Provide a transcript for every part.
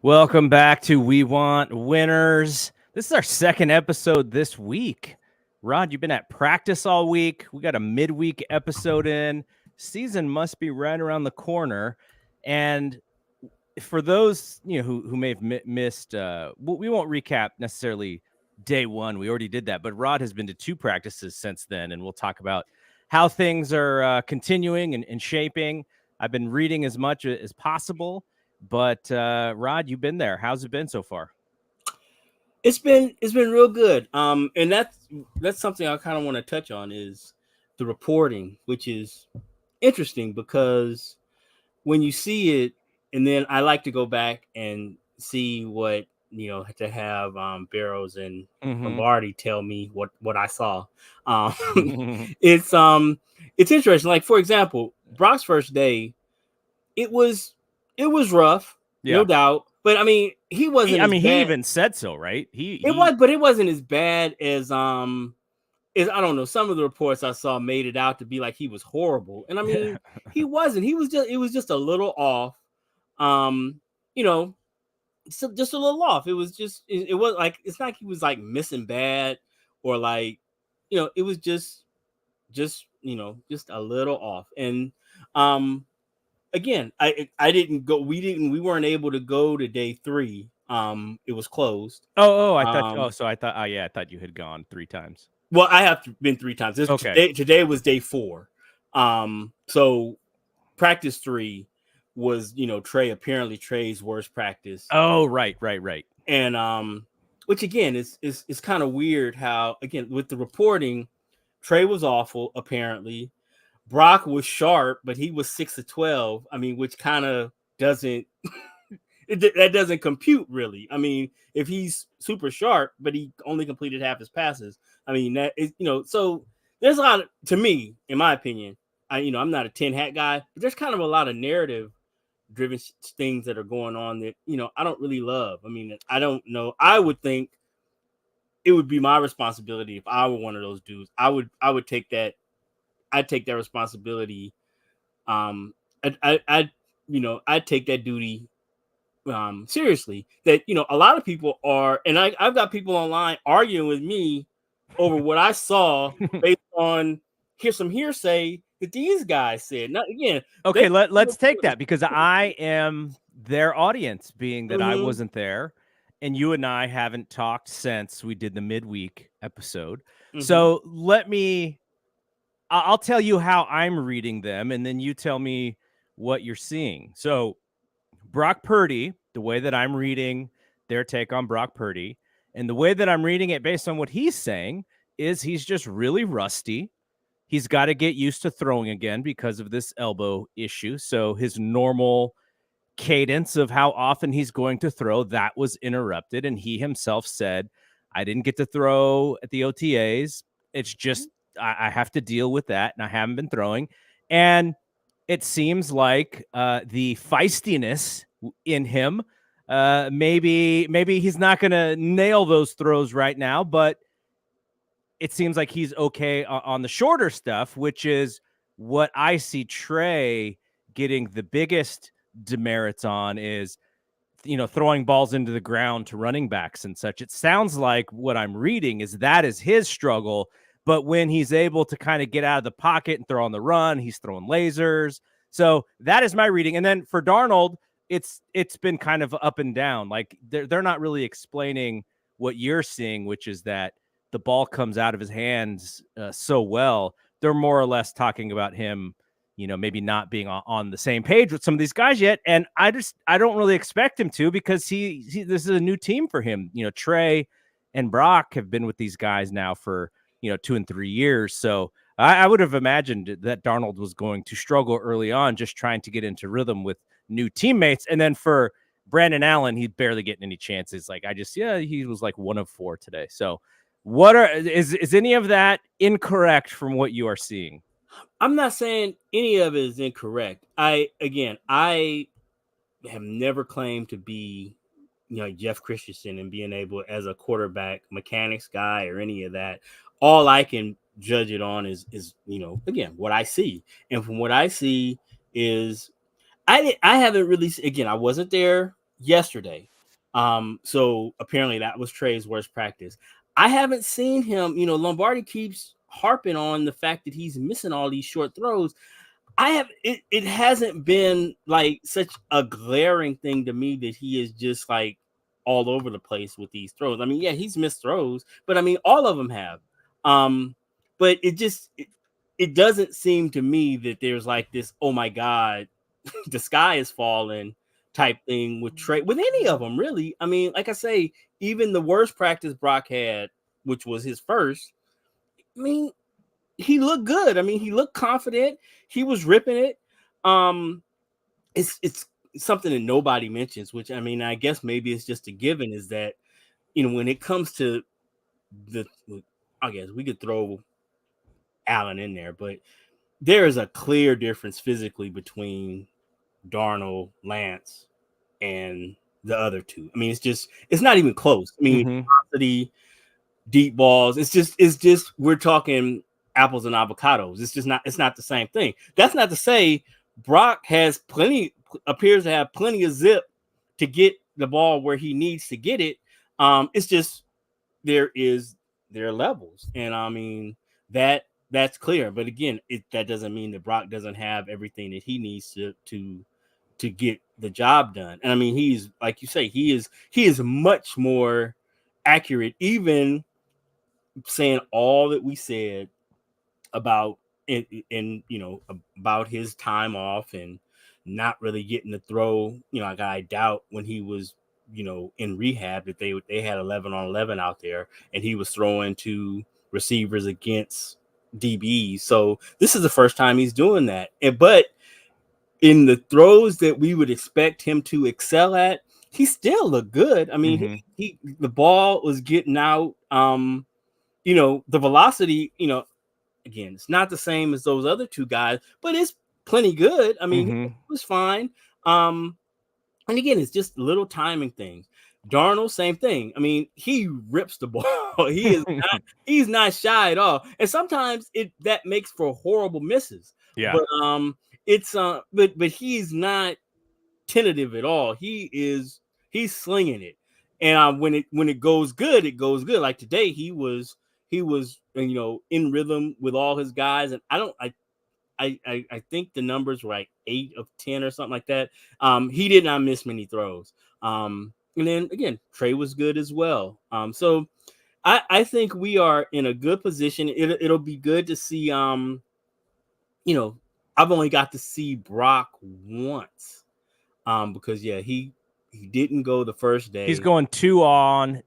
Welcome back to We Want Winners. This is our second episode this week. Rod, you've been at practice all week. We got a midweek episode in. Season must be right around the corner. And for those who may have missed, we won't recap necessarily day one. We already did that. But Rod has been to two practices since then, and we'll talk about how things are continuing and shaping. I've been reading as much as possible. But Rod, you've been there. How's it been so far? It's been real good. And that's something I kind of want to touch on is the reporting, which is interesting because when you see it, and then I like to go back and see what to have Barrows and Lombardi tell me what I saw. It's interesting. Like, for example, Brock's first day, it was rough, no doubt. But I mean, he wasn't. He even said so, right? But it wasn't as bad as I don't know. Some of the reports I saw made it out to be like he was horrible, and I mean, he wasn't. It was just a little off. Just a little off. It was just. It was like it's not like he was like missing bad or like, it was just a little off. And again, I didn't go. We weren't able to go to day 3. It was closed. I thought you had gone 3 times. Well, I have been 3 times. Okay. Today was day 4. So practice 3 was, Trey, Trey's worst practice. Oh, right. And which again is kind of weird how, again, with the reporting, Trey was awful, apparently. Brock was sharp, but he was 6 of 12. I mean, which kind of doesn't that doesn't compute really. I mean, if he's super sharp, but he only completed half his passes, I mean, that is, so there's a lot of, to me, in my opinion, I'm not a tin hat guy, but there's kind of a lot of narrative driven things that are going on that, I don't really love. I mean, I don't know. I would think it would be my responsibility if I were one of those dudes. I would take that. I'd take that responsibility. I'd take that duty seriously. That, a lot of people are, and I've got people online arguing with me over what I saw based on some hearsay that these guys said. Now, again, okay, let's take that because I am their audience, being that I wasn't there, and you and I haven't talked since we did the midweek episode. So I'll tell you how I'm reading them, and then you tell me what you're seeing. So Brock Purdy, the way that I'm reading their take on Brock Purdy, and the way that I'm reading it based on what he's saying, is he's just really rusty. He's got to get used to throwing again because of this elbow issue. So his normal cadence of how often he's going to throw, that was interrupted. And he himself said, I didn't get to throw at the OTAs. It's just, I have to deal with that, and I haven't been throwing. And it seems like the feistiness in him, maybe he's not going to nail those throws right now, but it seems like he's okay on the shorter stuff, which is what I see Trey getting the biggest demerits on is, throwing balls into the ground to running backs and such. It sounds like what I'm reading is that is his struggle. But when he's able to kind of get out of the pocket and throw on the run, he's throwing lasers. So that is my reading. And then for Darnold, it's been kind of up and down. Like they're not really explaining what you're seeing, which is that the ball comes out of his hands so well. They're more or less talking about him, maybe not being on the same page with some of these guys yet. And I don't really expect him to, because this is a new team for him. Trey and Brock have been with these guys now for 2 and 3 years. So I would have imagined that Darnold was going to struggle early on, just trying to get into rhythm with new teammates. And then for Brandon Allen, he's barely getting any chances. Like he was like 1 of 4 today. So is any of that incorrect from what you are seeing? I'm not saying any of it is incorrect. I have never claimed to be, Jeff Christensen and being able, as a quarterback mechanics guy or any of that. All I can judge it on is again, what I see. And from what I see is I haven't really, again, I wasn't there yesterday. So apparently that was Trey's worst practice. I haven't seen him, Lombardi keeps harping on the fact that he's missing all these short throws. It hasn't been like such a glaring thing to me that he is just like all over the place with these throws. I mean, yeah, he's missed throws, but I mean, all of them have. But it doesn't seem to me that there's like this, oh my God, the sky is falling type thing with Trey, with any of them, really. I mean, like I say, even the worst practice Brock had, which was his first, I mean, he looked good. I mean, he looked confident. He was ripping it. It's something that nobody mentions, which I mean, I guess maybe it's just a given, is that, when it comes to I guess we could throw Allen in there, but there is a clear difference physically between Darnold, Lance, and the other two. I mean, it's not even close. I mean, velocity, deep balls. It's just we're talking apples and avocados. It's not the same thing. That's not to say Brock appears to have plenty of zip to get the ball where he needs to get it. It's just there are levels, and I mean that's clear. But again, that doesn't mean that Brock doesn't have everything that he needs to get the job done. And I mean, he's, like you say, he is much more accurate, even saying all that we said about about his time off and not really getting to throw. Like, I doubt when he was in rehab that they had 11 on 11 out there and he was throwing to receivers against DBs. So this is the first time he's doing that. But in the throws that we would expect him to excel at, he still looked good. I mean, the ball was getting out. The velocity, again, it's not the same as those other two guys, but it's plenty good. I mean, it was fine. And again, it's just little timing things. Darnold, same thing. I mean, he rips the ball. He's not shy at all. And sometimes that makes for horrible misses. Yeah. But but he's not tentative at all. He's slinging it. And when it goes good, it goes good. Like today, he was in rhythm with all his guys. And I think the numbers were like 8 of 10 or something like that. He did not miss many throws. And then again, Trey was good as well. So I think we are in a good position. It'll be good to see. I've only got to see Brock once. Because he didn't go the first day. He's going 2 on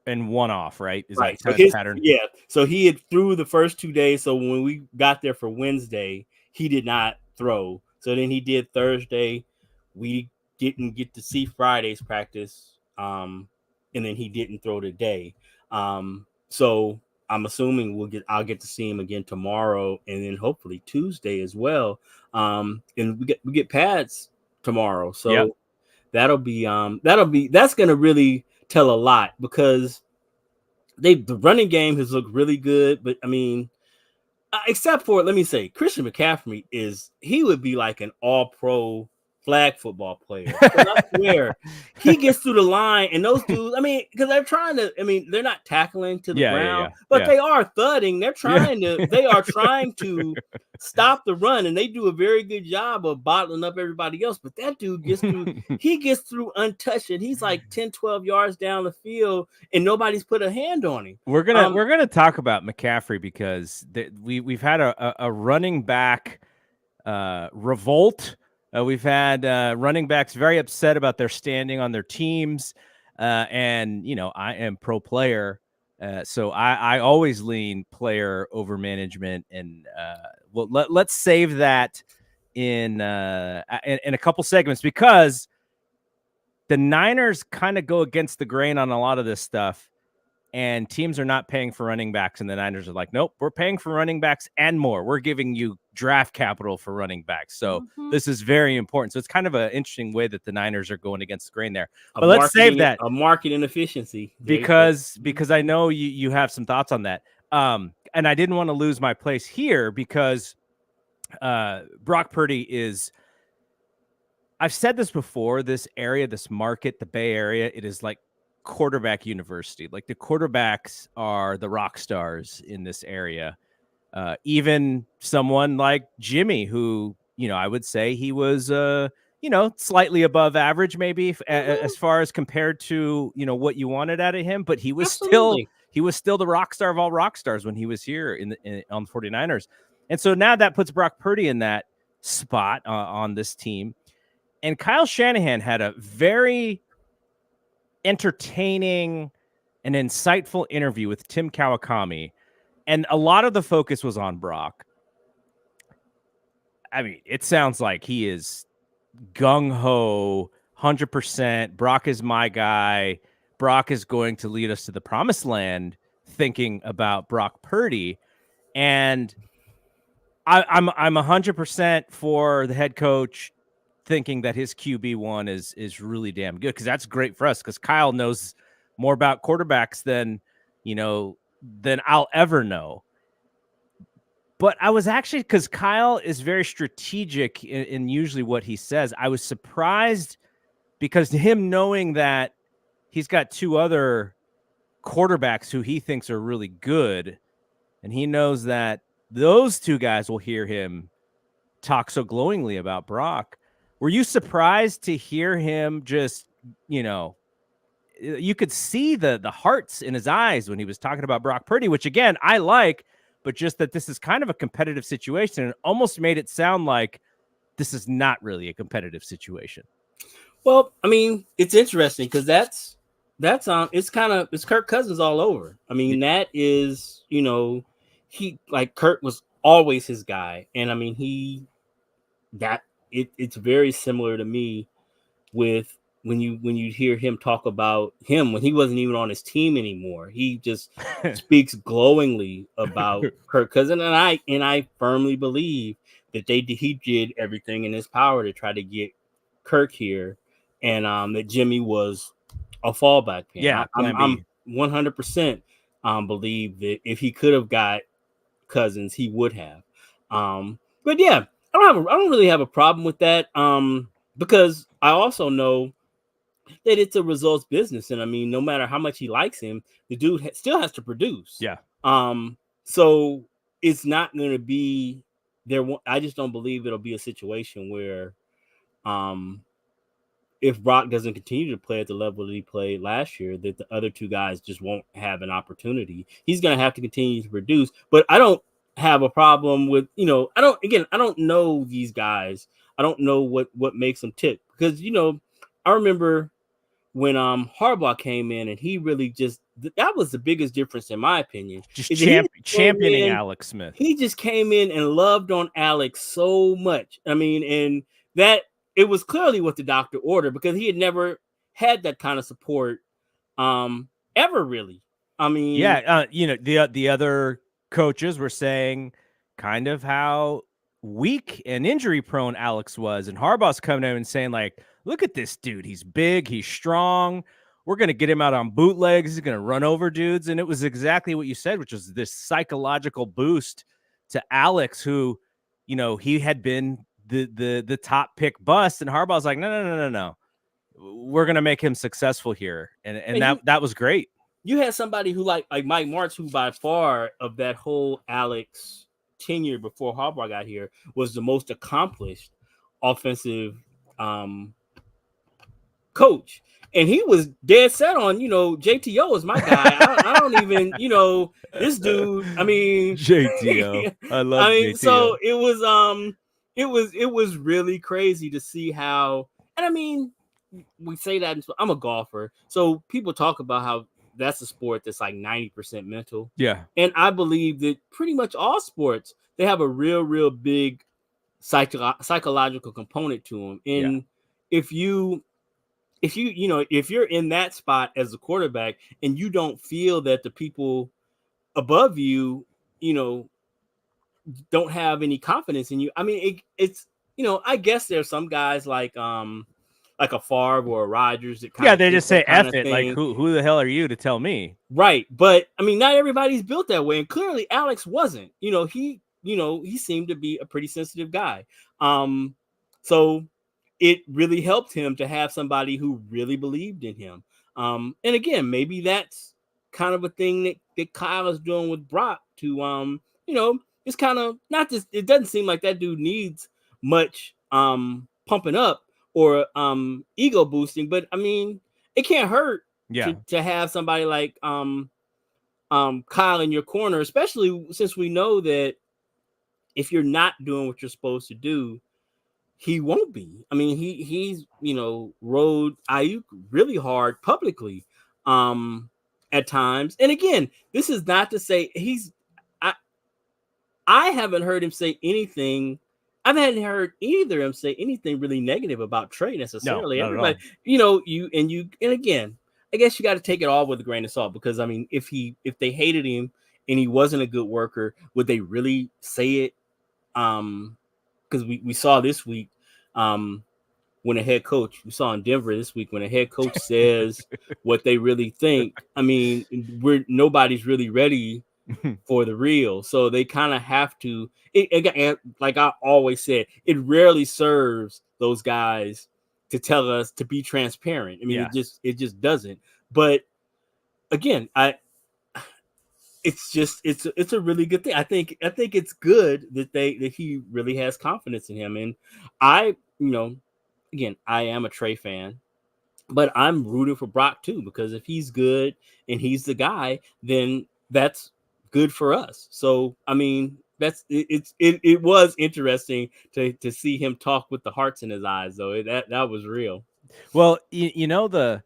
and 1 off, right? Is right. that his pattern? Yeah. So he had threw the first 2 days. So when we got there for Wednesday, he did not throw. So then he did Thursday. We didn't get to see Friday's practice. And then he didn't throw today. So I'm assuming I'll get to see him again tomorrow, and then hopefully Tuesday as well. And we get pads tomorrow. So that's going to really tell a lot, because the running game has looked really good. But I mean, except for, let me say, Christian McCaffrey he would be like an all-pro flag football player. I swear, he gets through the line, and those dudes, I mean, because they're not tackling to the ground, but they are thudding. They are trying to stop the run, and they do a very good job of bottling up everybody else. But that dude gets through untouched, and he's like 10, 12 yards down the field, and nobody's put a hand on him. We're gonna talk about McCaffrey, because we've had a running back revolt. We've had running backs very upset about their standing on their teams. And, I am pro player. So I always lean player over management. And let's save that in a couple segments, because the Niners kind of go against the grain on a lot of this stuff. And teams are not paying for running backs, and the Niners are like, nope, we're paying for running backs and more. We're giving you draft capital for running backs. So this is very important. So it's kind of an interesting way that the Niners are going against the grain there. But let's save that. A market inefficiency. Because I know you have some thoughts on that. And I didn't want to lose my place here, because Brock Purdy is, I've said this before, this area, this market, the Bay Area, it is like quarterback university. Like the quarterbacks are the rock stars in this area. Even someone like Jimmy, who, I would say he was, slightly above average, maybe as far as compared to, what you wanted out of him. But he was still the rock star of all rock stars when he was here on the 49ers. And so now that puts Brock Purdy in that spot on this team. And Kyle Shanahan had a very entertaining and insightful interview with Tim Kawakami. And a lot of the focus was on Brock. I mean, it sounds like he is gung-ho, 100%. Brock is my guy. Brock is going to lead us to the promised land, thinking about Brock Purdy. And I'm 100% for the head coach thinking that his QB1 is really damn good, because that's great for us, because Kyle knows more about quarterbacks than I'll ever know. But I was actually, because Kyle is very strategic in usually what he says, I was surprised because him knowing that he's got two other quarterbacks who he thinks are really good, and he knows that those two guys will hear him talk so glowingly about Brock. Were you surprised to hear him just, you could see the hearts in his eyes when he was talking about Brock Purdy, which again, I like, but just that this is kind of a competitive situation, and almost made it sound like this is not really a competitive situation. Well, I mean, it's interesting because that's it's Kirk Cousins all over. I mean, that is, Kirk was always his guy. And I mean, it's very similar to me with when you hear him talk about him when he wasn't even on his team anymore. He just speaks glowingly about Kirk Cousins, and I firmly believe that he did everything in his power to try to get Kirk here, and that Jimmy was a fallback plan. Yeah, I'm 100% believe that if he could have got Cousins, he would have. But yeah, I don't really have a problem with that. Because I also know that it's a results business, and I mean, no matter how much he likes him, the dude still has to produce. Yeah. So it's not going to be there. I just don't believe it'll be a situation where, if Brock doesn't continue to play at the level that he played last year, that the other two guys just won't have an opportunity. He's going to have to continue to produce, but I don't have a problem with, I don't know these guys. I don't know what makes them tick, because, I remember when Harbaugh came in, and he really that was the biggest difference in my opinion. Just championing Alex Smith. He just came in and loved on Alex so much. I mean, and that it was clearly what the doctor ordered, because he had never had that kind of support ever really. I mean, the other coaches were saying kind of how weak and injury prone Alex was, and Harbaugh's coming in and saying, like, look at this dude, he's big, he's strong, we're going to get him out on bootlegs, he's going to run over dudes. And it was exactly what you said, which was this psychological boost to Alex, who, he had been the top pick bust, and Harbaugh's like, no, we're going to make him successful here. And that was great. You had somebody who like Mike Martz, who by far of that whole Alex tenure before Harbaugh got here was the most accomplished offensive coach, and he was dead set on, JTO is my guy. I don't even, this dude. I mean, JTO. I love JTO. So it was really crazy to see how, and I mean, we say that I'm a golfer, so people talk about how that's a sport that's like 90% mental. Yeah. And I believe that pretty much all sports, they have a real big psychological component to them. And if you're in that spot as a quarterback and you don't feel that the people above you, don't have any confidence in you. I mean, it's I guess there's some guys like a Favre or a Rodgers that they just say F it, like who the hell are you to tell me? Right. But I mean, not everybody's built that way, and clearly Alex wasn't. He seemed to be a pretty sensitive guy. So it really helped him to have somebody who really believed in him. And again, maybe that's kind of a thing that Kyle is doing with Brock to it's kind of not just, it doesn't seem like that dude needs much pumping up or ego boosting, but I mean, it can't hurt to have somebody like Kyle in your corner, especially since we know that if you're not doing what you're supposed to do, he won't be. I mean, he's rode Aiyuk really hard publicly at times. And again, this is not to say I haven't heard him say anything. I haven't heard either of them say anything really negative about Trey necessarily. No, everybody, and again, I guess you got to take it all with a grain of salt, because I mean, if they hated him and he wasn't a good worker, would they really say it? Because we saw this week when a head coach, we saw in Denver this week, when a head coach says what they really think, I mean, nobody's really ready for the real. So they kind of have to, like I always said, it rarely serves those guys to tell us to be transparent. I mean, it just doesn't. But again, it's a really good thing. I think it's good that he really has confidence in him. And again, I am a Trey fan, but I'm rooting for Brock too, because if he's good and he's the guy, then that's good for us. So I mean, it was interesting to see him talk with the hearts in his eyes, though. That was real. Well, the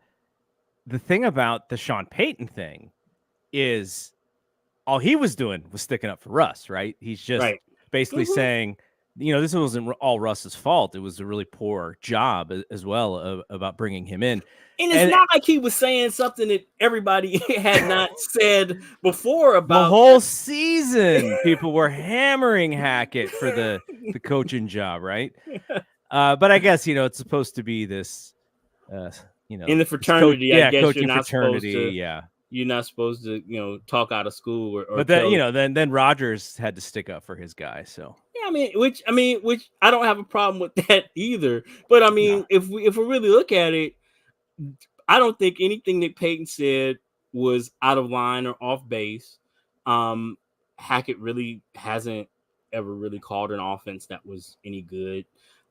thing about the Sean Payton thing is all he was doing was sticking up for Russ, right? He's just basically saying, this wasn't all Russ's fault. It was a really poor job as well about bringing him in. And it's not like he was saying something that everybody had not said before about the whole season. People were hammering Hackett for the coaching job, right? But I guess, it's supposed to be this, in the fraternity, I guess coaching you're not fraternity, supposed to, you're not supposed to, talk out of school or but then, then Rodgers had to stick up for his guy. So yeah, which I don't have a problem with that either. But I mean, if we really look at it, I don't think anything that Peyton said was out of line or off base. Hackett really hasn't ever really called an offense that was any good.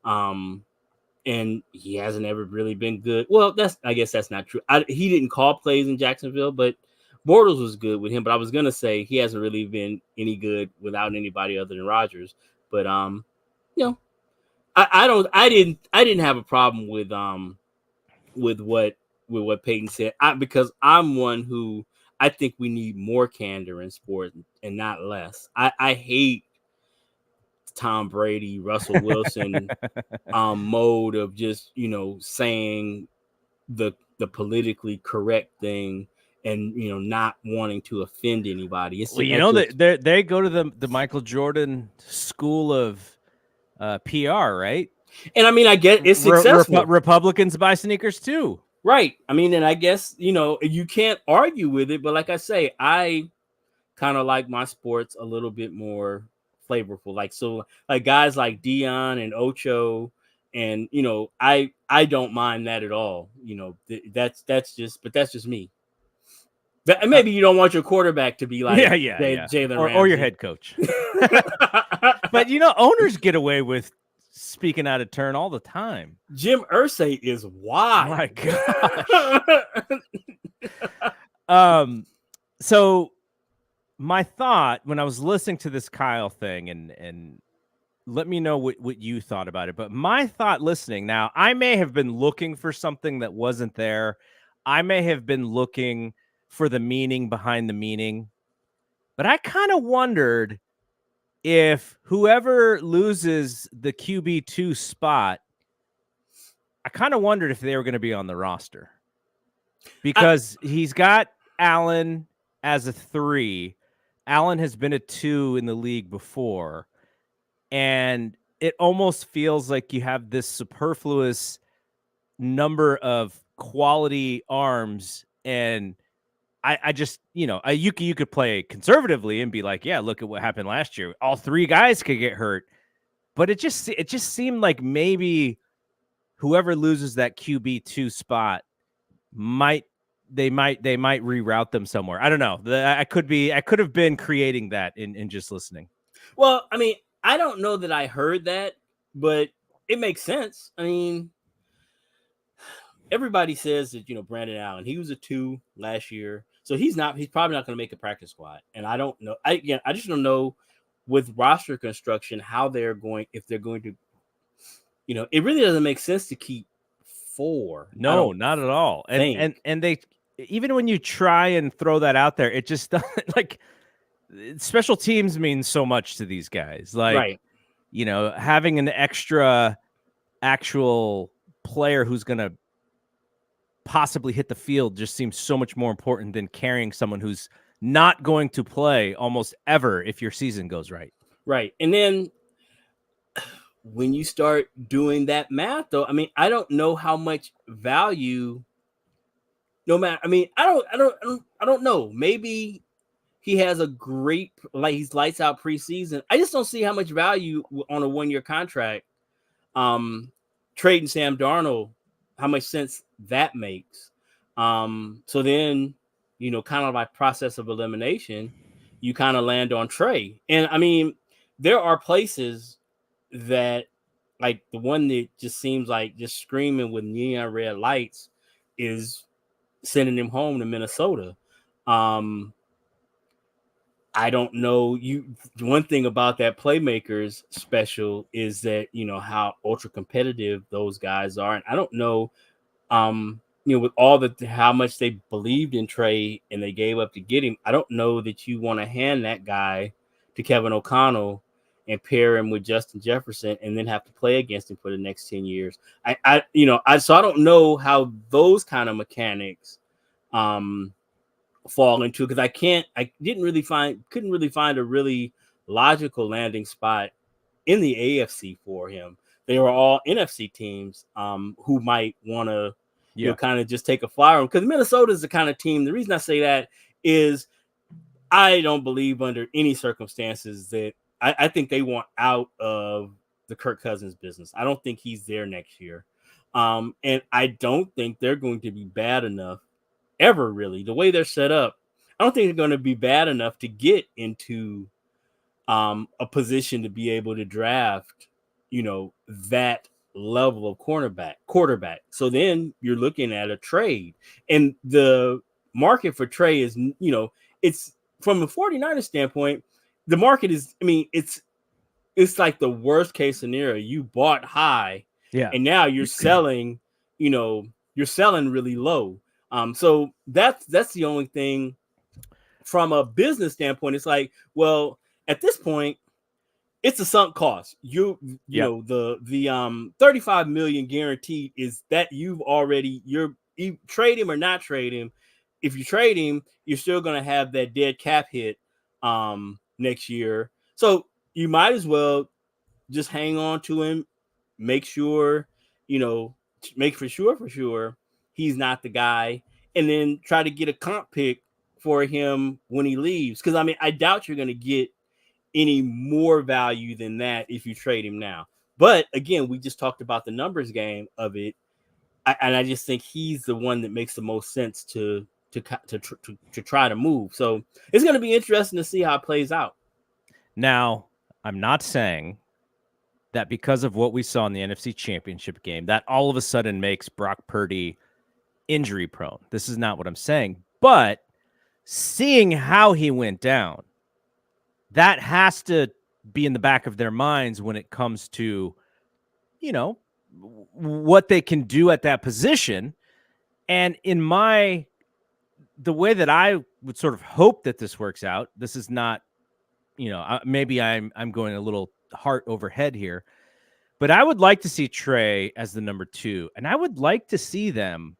And he hasn't ever really been good. Well, I guess that's not true. He didn't call plays in Jacksonville, but Bortles was good with him. But I was gonna say he hasn't really been any good without anybody other than Rodgers. But I didn't have a problem with what Peyton said, because I'm one who I think we need more candor in sports and not less. I hate Tom Brady, Russell Wilson mode of just saying the politically correct thing and not wanting to offend anybody. They go to the Michael Jordan school of PR, right? And I mean, I get it's successful. Republicans buy sneakers too. Right. I mean, and I guess, you can't argue with it, but like I say, I kind of like my sports a little bit more flavorful. Like guys like Dion and Ocho, and, I don't mind that at all. That's just me. But maybe you don't want your quarterback to be like Jalen or your head coach. But, owners get away with speaking out of turn all the time. Jim Irsay is wild. My gosh. So my thought when I was listening to this Kyle thing, and let me know what you thought about it. But my thought listening, now I may have been looking for something that wasn't there. I may have been looking for the meaning behind the meaning. But I kind of wondered if whoever loses the QB2 spot, I kind of wondered if they were going to be on the roster, because he's got Allen as a 3. Allen has been a 2 in the league before, and it almost feels like you have this superfluous number of quality arms. And I just, you could play conservatively and be like, yeah, look at what happened last year. All 3 guys could get hurt, but it just seemed like maybe whoever loses that QB2 spot might they might reroute them somewhere. I don't know. I could have been creating that in just listening. Well, I mean, I don't know that I heard that, but it makes sense. I mean, everybody says that, Brandon Allen, he was a 2 last year. So he's probably not going to make a practice squad. And I don't know. I just don't know with roster construction how if they're going to, it really doesn't make sense to keep 4. No, not at all. And they, even when you try and throw that out there, it just doesn't, like, special teams means so much to these guys. Like, right. Having an extra actual player who's going to possibly hit the field just seems so much more important than carrying someone who's not going to play almost ever if your season goes right. Right. And then when you start doing that math, though, I mean, I don't know how much value. No matter, I mean, I don't know. Maybe he has a great, like, he's lights out preseason. I just don't see how much value on a 1-year contract. Trading Sam Darnold, how much sense that makes. So then, kind of like process of elimination, you kind of land on Trey. And I mean, there are places that, like, the one that just seems like just screaming with neon red lights is sending him home to Minnesota. I don't know. One thing about that Playmakers special is that, how ultra competitive those guys are. And I don't know, with all how much they believed in Trey and they gave up to get him, I don't know that you want to hand that guy to Kevin O'Connell and pair him with Justin Jefferson and then have to play against him for the next 10 years. So I don't know how those kind of mechanics fall into, because I couldn't really find a really logical landing spot in the AFC for him. They were all NFC teams who might want to kind of just take a flyer on, because Minnesota is the kind of team. The reason I say that is I don't believe under any circumstances that I think they want out of the Kirk Cousins business. I don't think he's there next year. And I don't think they're going to be bad enough ever, really. The way they're set up, I don't think they're going to be bad enough to get into a position to be able to draft, that level of quarterback. So then you're looking at a trade. And the market for Trey is, it's from a 49ers standpoint, the market is, I mean, it's like the worst case scenario. You bought high, and now you're selling, you're selling really low. So that's the only thing from a business standpoint. It's like, well, at this point, it's a sunk cost. You know, the 35 million guaranteed is that you trade him or not trade him. If you trade him, you're still going to have that dead cap hit next year. So you might as well just hang on to him, make sure, make for sure he's not the guy, and then try to get a comp pick for him when he leaves. Because, I mean, I doubt you're going to get any more value than that if you trade him now. But again, we just talked about the numbers game of it, and I just think he's the one that makes the most sense to try to move. So it's going to be interesting to see how it plays out. Now, I'm not saying that because of what we saw in the NFC Championship game, that all of a sudden makes Brock Purdy injury prone. This is not what I'm saying. But seeing how he went down, that has to be in the back of their minds when it comes to, what they can do at that position. And the way that I would sort of hope that this works out, this is not, maybe I'm going a little heart over head here, but I would like to see Trey as the number 2. And I would like to see them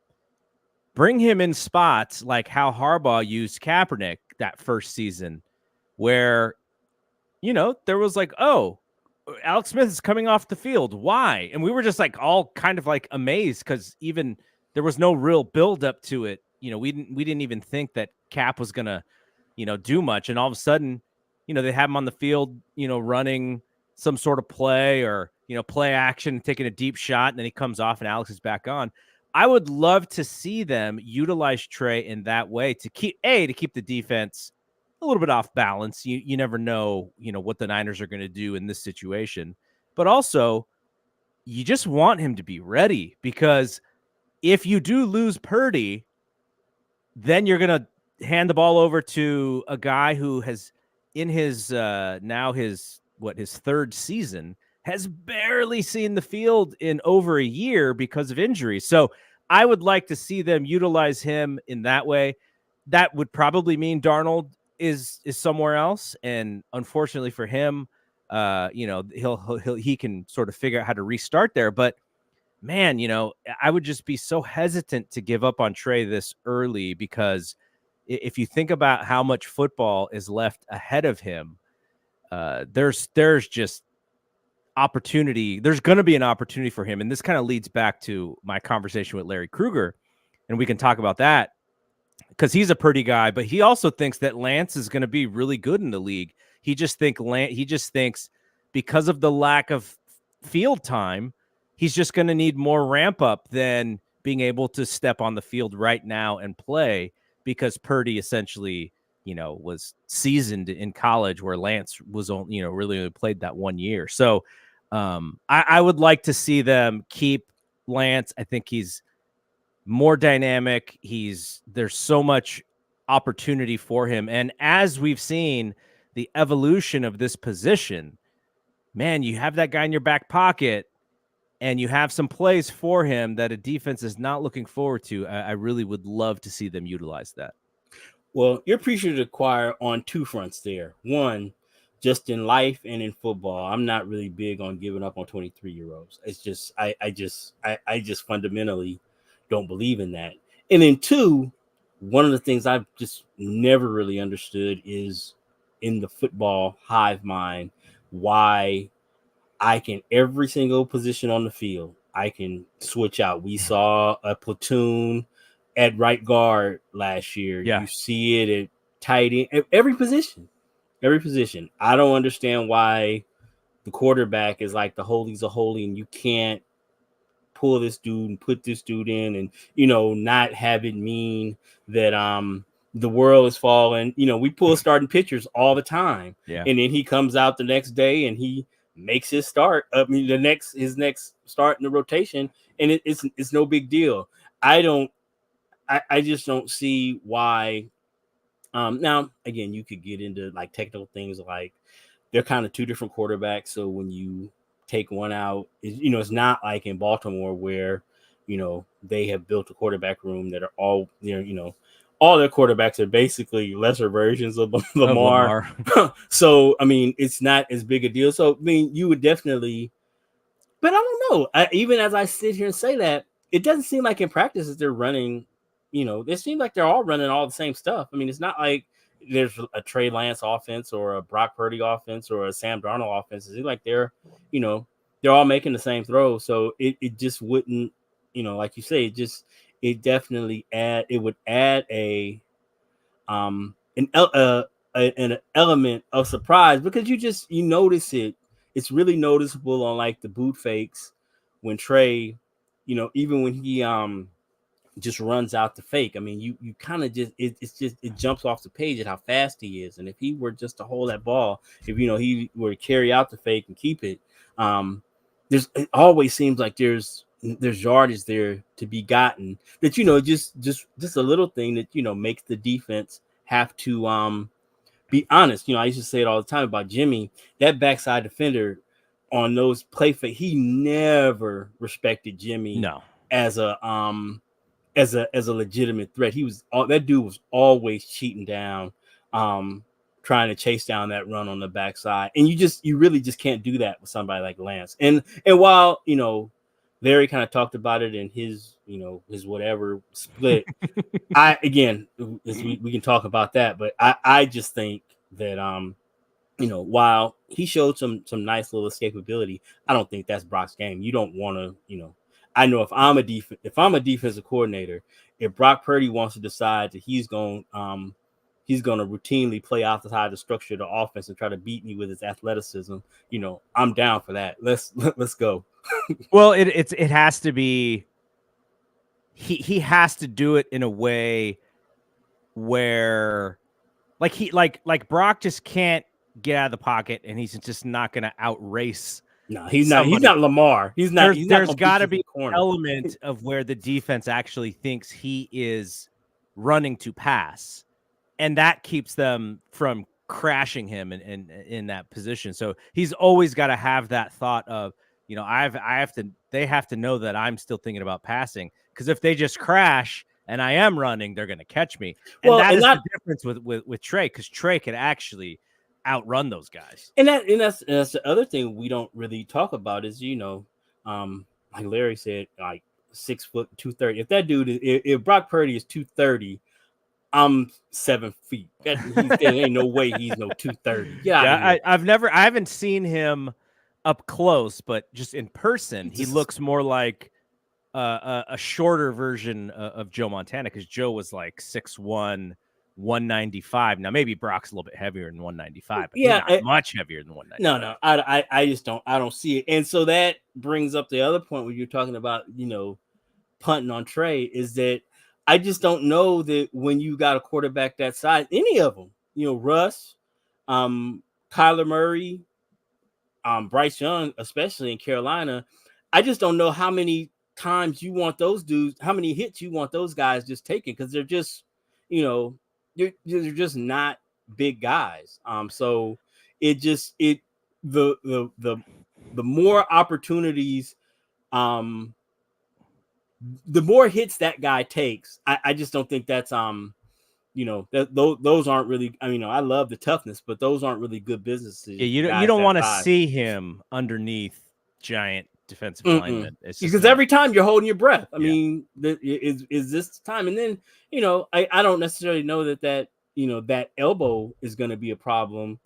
bring him in spots like how Harbaugh used Kaepernick that first season, where, there was like, oh, Alex Smith is coming off the field. Why? And we were just like all kind of like amazed, because even there was no real build up to it. We didn't even think that Cap was gonna, do much. And all of a sudden, they have him on the field, running some sort of play or, play action, taking a deep shot, and then he comes off and Alex is back on. I would love to see them utilize Trey in that way to keep the defense a little bit off balance. You never know, what the Niners are going to do in this situation. But also, you just want him to be ready, because if you do lose Purdy, then you're going to hand the ball over to a guy who has, in his now his third season, has barely seen the field in over a year because of injuries. So I would like to see them utilize him in that way. That would probably mean Darnold is somewhere else, and unfortunately for him, he can sort of figure out how to restart there. But man, I would just be so hesitant to give up on Trey this early, because if you think about how much football is left ahead of him, there's just opportunity. There's going to be an opportunity for him. And this kind of leads back to my conversation with Larry Krueger, and we can talk about that, because he's a Purdy guy, but he also thinks that Lance is going to be really good in the league. He just thinks because of the lack of field time, he's just going to need more ramp up than being able to step on the field right now and play, because Purdy essentially, was seasoned in college, where Lance was only, really only played that 1 year. So I would like to see them keep Lance. I think he's more dynamic. There's so much opportunity for him. And as we've seen the evolution of this position, man, you have that guy in your back pocket, and you have some plays for him that a defense is not looking forward to. I really would love to see them utilize that. Well, you're preaching to the choir on two fronts there. One, just in life and in football, I'm not really big on giving up on 23-year-olds. It's just I just fundamentally don't believe in that. And then two, one of the things I've just never really understood is, in the football hive mind, why I can every single position on the field, I can switch out. We saw a platoon at right guard last year. Yeah. You see it at tight end, every position. I don't understand why the quarterback is like the holies of holy, and you can't pull this dude and put this dude in, and not have it mean that the world is falling. We pull starting pitchers all the time, Yeah. and then he comes out the next day and he makes his start. His next start in the rotation, and it's no big deal. I just don't see why. Now again, you could get into like technical things, like they're kind of two different quarterbacks. So when you take one out, it's not like in Baltimore where, they have built a quarterback room that are all, all their quarterbacks are basically lesser versions of Lamar. So, I mean, it's not as big a deal. So, I mean, you would definitely, but I don't know. Even as I sit here and say that, it doesn't seem like in practice that they're running, it seems like they're all running all the same stuff. I mean, it's not like there's a Trey Lance offense or a Brock Purdy offense or a Sam Darnold offense. It seems like they're all making the same throw. So it just wouldn't, like you say, it definitely would add an element of surprise, because you notice it. It's really noticeable on like the boot fakes when Trey, even when he just runs out the fake. I mean, you kind of it jumps off the page at how fast he is. And if he were just to hold that ball, if he were to carry out the fake and keep it, it always seems like there's yardage there to be gotten, that just a little thing that makes the defense have to be honest. I used to say it all the time about Jimmy, that backside defender on those play fake, he never respected Jimmy as a legitimate threat. That dude was always cheating down, trying to chase down that run on the backside. And you really just can't do that with somebody like Lance. And while, Larry kind of talked about it in his whatever split, we can talk about that, but I just think that, while he showed some nice little escapability, I don't think that's Brock's game. You don't want to, I know if I'm a defensive coordinator, if Brock Purdy wants to decide that he's going to routinely play outside the structure of the offense and try to beat me with his athleticism, I'm down for that. Let's go. Well, it has to be he has to do it in a way where like Brock just can't get out of the pocket, and he's just not going to outrace. No, he's not. somebody. He's not Lamar. He's not. There's got to be an corner. element of where the defense actually thinks he is running to pass, and that keeps them from crashing him in that position. So he's always got to have that thought of, you know, they have to know that I'm still thinking about passing, because if they just crash and I am running, they're going to catch me. And that is the difference with Trey, because Trey can actually outrun those guys. And that's the other thing we don't really talk about is, you know, like Larry said, like 6 foot 230. If that dude if Brock Purdy is 230, I'm 7 feet. There ain't no way he's no 230. Yeah, I haven't seen him up close, but just in person, he looks more like a shorter version of Joe Montana, because Joe was like 6'1", 195. Now maybe Brock's a little bit heavier than 195, but he's not much heavier than 195. No, I just don't see it. And so that brings up the other point when you're talking about, you know, punting on Trey, is that I just don't know that when you got a quarterback that size, any of them, you know, Russ, Kyler Murray, Bryce Young, especially in Carolina, I just don't know how many times you want those dudes, how many hits you want those guys just taking, because they're just, you know, they're just not big guys. So the more opportunities, the more hits that guy takes, I just don't think that's you know, those aren't really, I mean, I love the toughness, but those aren't really good businesses. Yeah, you don't want to see him underneath giant defensive linemen. Because every time you're holding your breath. I mean, is this time? And then, you know, I don't necessarily know that you know, that elbow is going to be a problem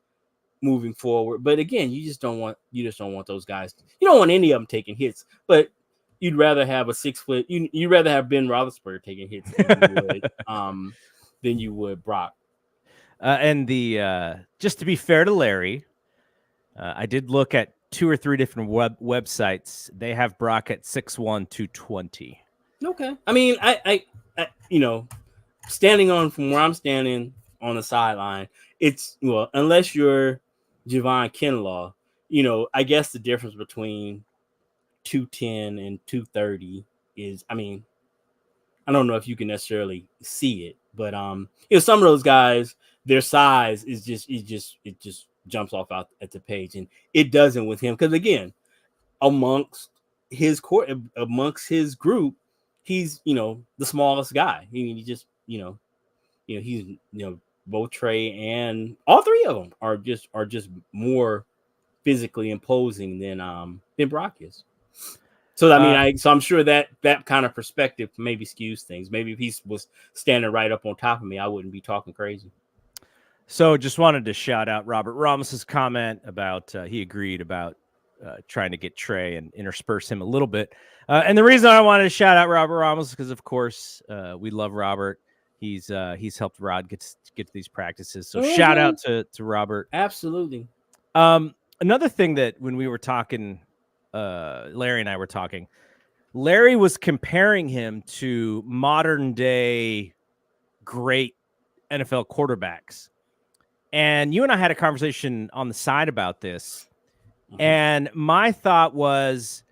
moving forward. But again, you just don't want those guys. You don't want any of them taking hits, but you'd rather have a 6 foot. You'd rather have Ben Roethlisberger taking hits than you would Brock. And just to be fair to Larry, I did look at 2 or 3 different websites. They have Brock at 6'1", 220. Okay. I mean, I you know, standing from where I'm standing on the sideline, it's, well, unless you're Javon Kinlaw, you know, I guess the difference between 210 and 230 is, I mean, I don't know if you can necessarily see it, but you know, some of those guys, their size is it just jumps off out at the page, and it doesn't with him, because again, amongst his group, he's, you know, the smallest guy. He just, you know, he's, you know, both Trey and all 3 of them are just more physically imposing than Brock is. So I mean, so I'm sure that kind of perspective maybe skews things. Maybe if he was standing right up on top of me, I wouldn't be talking crazy. So just wanted to shout out Robert Ramos's comment about he agreed about trying to get Trey and intersperse him a little bit. And the reason I wanted to shout out Robert Ramos is because, of course, we love Robert. He's helped Rod get to these practices. So shout out to Robert. Absolutely. Another thing that when we were talking, Larry and I were talking, Larry was comparing him to modern day great NFL quarterbacks. And you and I had a conversation on the side about this. Mm-hmm. And my thought was,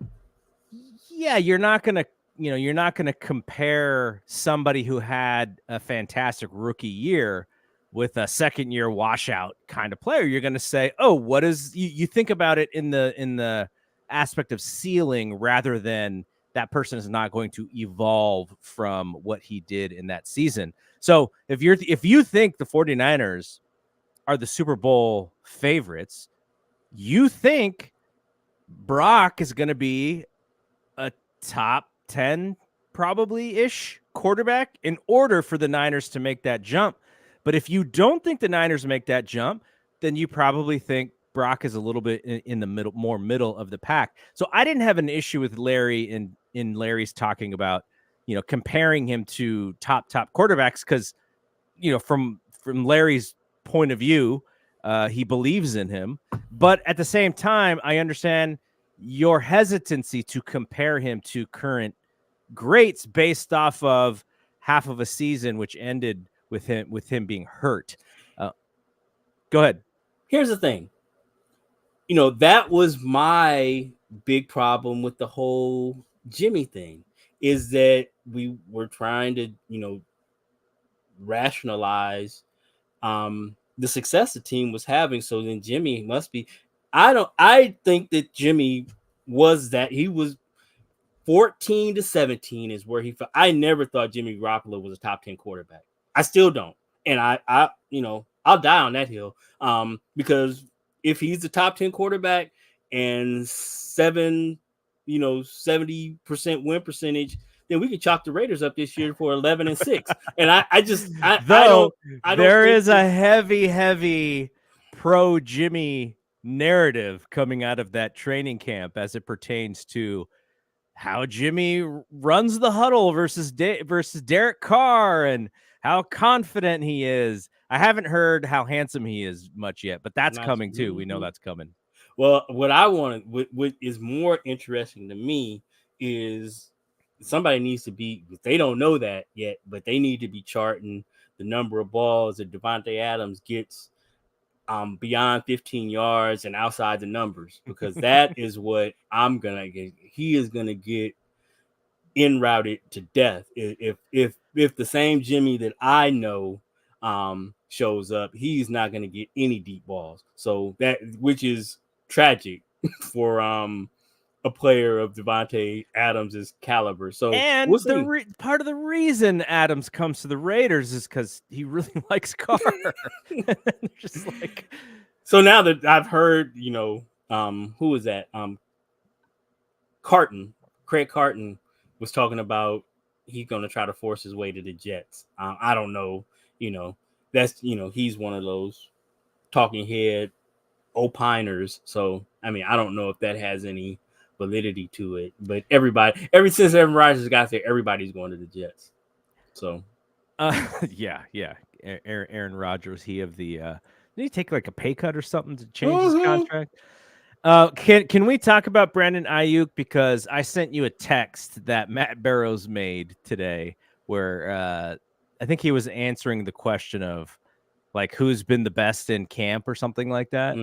yeah, you're not going to compare somebody who had a fantastic rookie year with a second year washout kind of player. You're going to say, oh, what is, you think about it in the aspect of ceiling, rather than that person is not going to evolve from what he did in that season. So if you think the 49ers are the Super Bowl favorites, you think Brock is going to be a top 10 probably-ish quarterback in order for the Niners to make that jump. But if you don't think the Niners make that jump, then you probably think Brock is a little bit in the middle of the pack. So I didn't have an issue with Larry in Larry's talking about, you know, comparing him to top quarterbacks, because, you know, from Larry's point of view, he believes in him. But at the same time, I understand your hesitancy to compare him to current greats based off of half of a season, which ended with him being hurt. Go ahead. Here's the thing. You know, that was my big problem with the whole Jimmy thing, is that we were trying to, you know, rationalize the success the team was having. So then Jimmy must be. I think that Jimmy was that he was 14 to 17 is where he. I never thought Jimmy Garoppolo was a top 10 quarterback. I still don't, and I you know, I'll die on that hill. Because if he's the top 10 quarterback and 70% win percentage, then we can chalk the Raiders up this year for 11-6. And I don't. There is a heavy pro Jimmy narrative coming out of that training camp as it pertains to how Jimmy runs the huddle versus Derek Carr and how confident he is. I haven't heard how handsome he is much yet, but that's coming too. We know that's coming. Well, what is more interesting to me is somebody needs to be, they don't know that yet, but they need to be charting the number of balls that Devontae Adams gets beyond 15 yards and outside the numbers, because that is what I'm gonna get. He is gonna get en routed to death if the same Jimmy that I know shows up. He's not gonna get any deep balls. So that, which is tragic for a player of Devontae Adams' caliber. So and we'll part of the reason Adams comes to the Raiders is because he really likes Carr. Just like, so now that I've heard, you know, who was that? Craig Carton was talking about he's going to try to force his way to the Jets. I don't know, you know, that's, you know, he's one of those talking head opiners. So I mean, I don't know if that has any validity to it, but ever since Aaron Rodgers got there, everybody's going to the Jets. So yeah. Aaron Rodgers, he of the did he take like a pay cut or something to change his contract? Can we talk about Brandon Aiyuk, because I sent you a text that Matt Barrows made today where I think he was answering the question of like who's been the best in camp or something like that.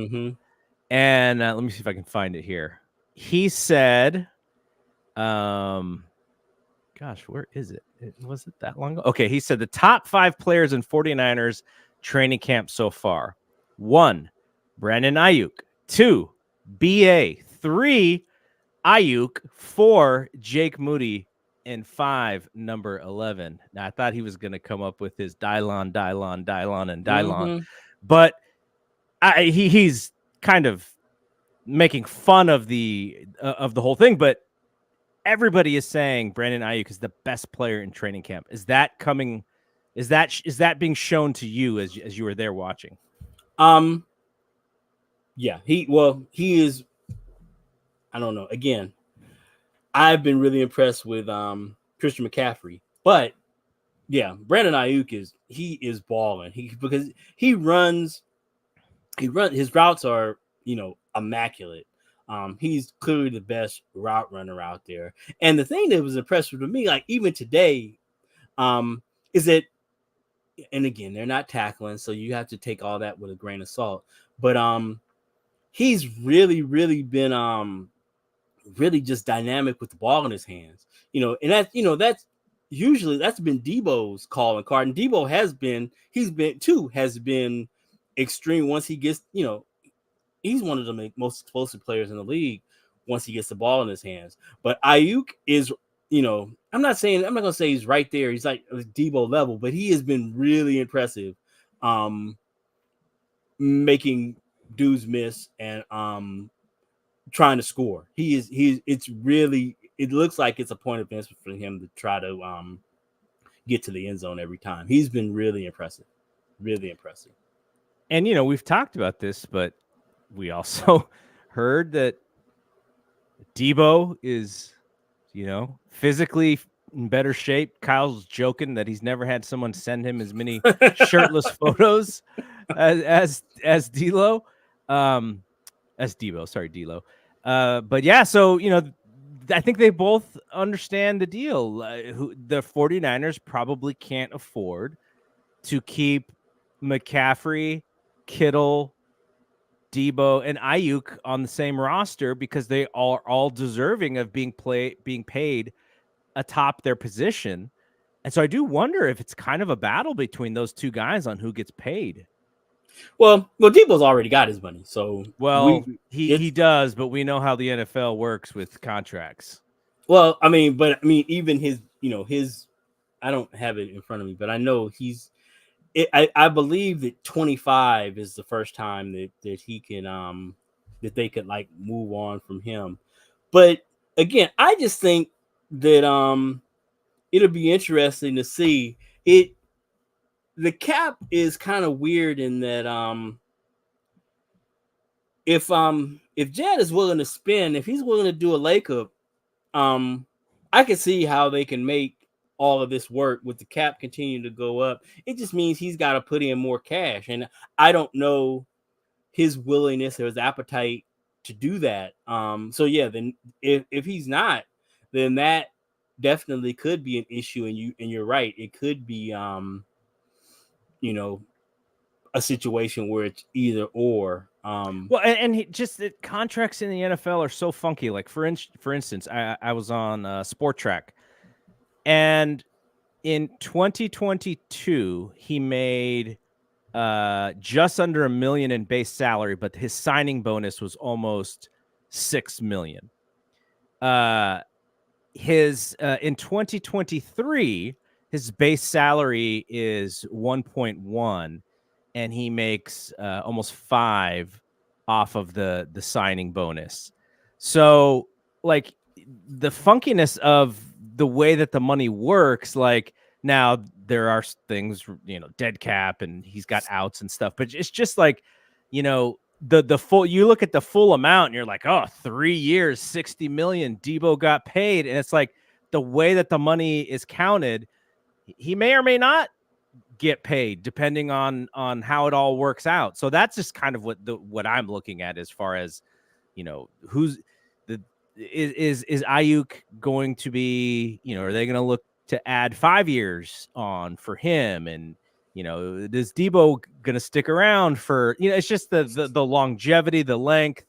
And let me see if I can find it here. He said, gosh, where is it? Was it that long ago? Okay, he said the top 5 players in 49ers training camp so far. 1, Brandon Aiyuk. 2, BA. 3, Aiyuk. 4, Jake Moody. And 5, number 11. Now, I thought he was going to come up with his Dylon, but he's kind of making fun of the whole thing. But everybody is saying Brandon Aiyuk is the best player in training camp. Is that coming? Is that being shown to you as you were there watching? Yeah, he is. I don't know. Again, I've been really impressed with Christian McCaffrey, but yeah, Brandon Aiyuk is balling. Because he runs his routes are, you know, immaculate. He's clearly the best route runner out there. And the thing that was impressive to me, like even today, is that, and again, they're not tackling, so you have to take all that with a grain of salt. But he's really been really just dynamic with the ball in his hands. You know, and that's been Debo's calling card. And Debo has been extreme once he gets, you know, he's one of the most explosive players in the league once he gets the ball in his hands. But Aiyuk is, you know, I'm not going to say he's right there. He's like Debo level, but he has been really impressive, making dudes miss and trying to score. It looks like it's a point of interest for him to try to get to the end zone every time. He's been really impressive. Really impressive. And, you know, we've talked about this, but we also heard that Debo is, you know, physically in better shape. Kyle's joking that he's never had someone send him as many shirtless photos as D'Lo. As Debo, sorry, D'Lo. But yeah, so, you know, I think they both understand the deal. The 49ers probably can't afford to keep McCaffrey, Kittle, Debo, and Aiyuk on the same roster because they are all deserving of being paid atop their position. And so I do wonder if it's kind of a battle between those two guys on who gets paid. Well, Debo's already got his money, so he does, but we know how the NFL works with contracts. Well, I mean, even his, I don't have it in front of me, but I know I believe that 25 is the first time that he can, that they could like move on from him. But again, I just think that, it'll be interesting to see it. The cap is kind of weird in that, if Jed is willing to spend, if he's willing to do a lake up, I can see how they can make all of this work with the cap continuing to go up. It just means he's got to put in more cash, and I don't know his willingness or his appetite to do that. So yeah, then if he's not, then that definitely could be an issue, and you're right, it could be a situation where it's either or. Well, and just the contracts in the NFL are so funky. Like for instance, I was on Sport Track, and in 2022 he made just under $1 million in base salary, but his signing bonus was almost $6 million. His in 2023 his base salary is 1.1. And he makes almost 5 off of the signing bonus. So, like, the funkiness of the way that the money works, like, now there are things, dead cap, and he's got outs and stuff, but it's just like, the full, you look at the full amount and you're like, oh, 3 years, 60 million, Debo got paid. And it's like the way that the money is counted, he may or may not get paid depending on how it all works out. So that's just kind of what I'm looking at as far as, who's is Aiyuk going to be, are they going to look to add 5 years on for him? And, is Debo going to stick around for, it's just the longevity, the length,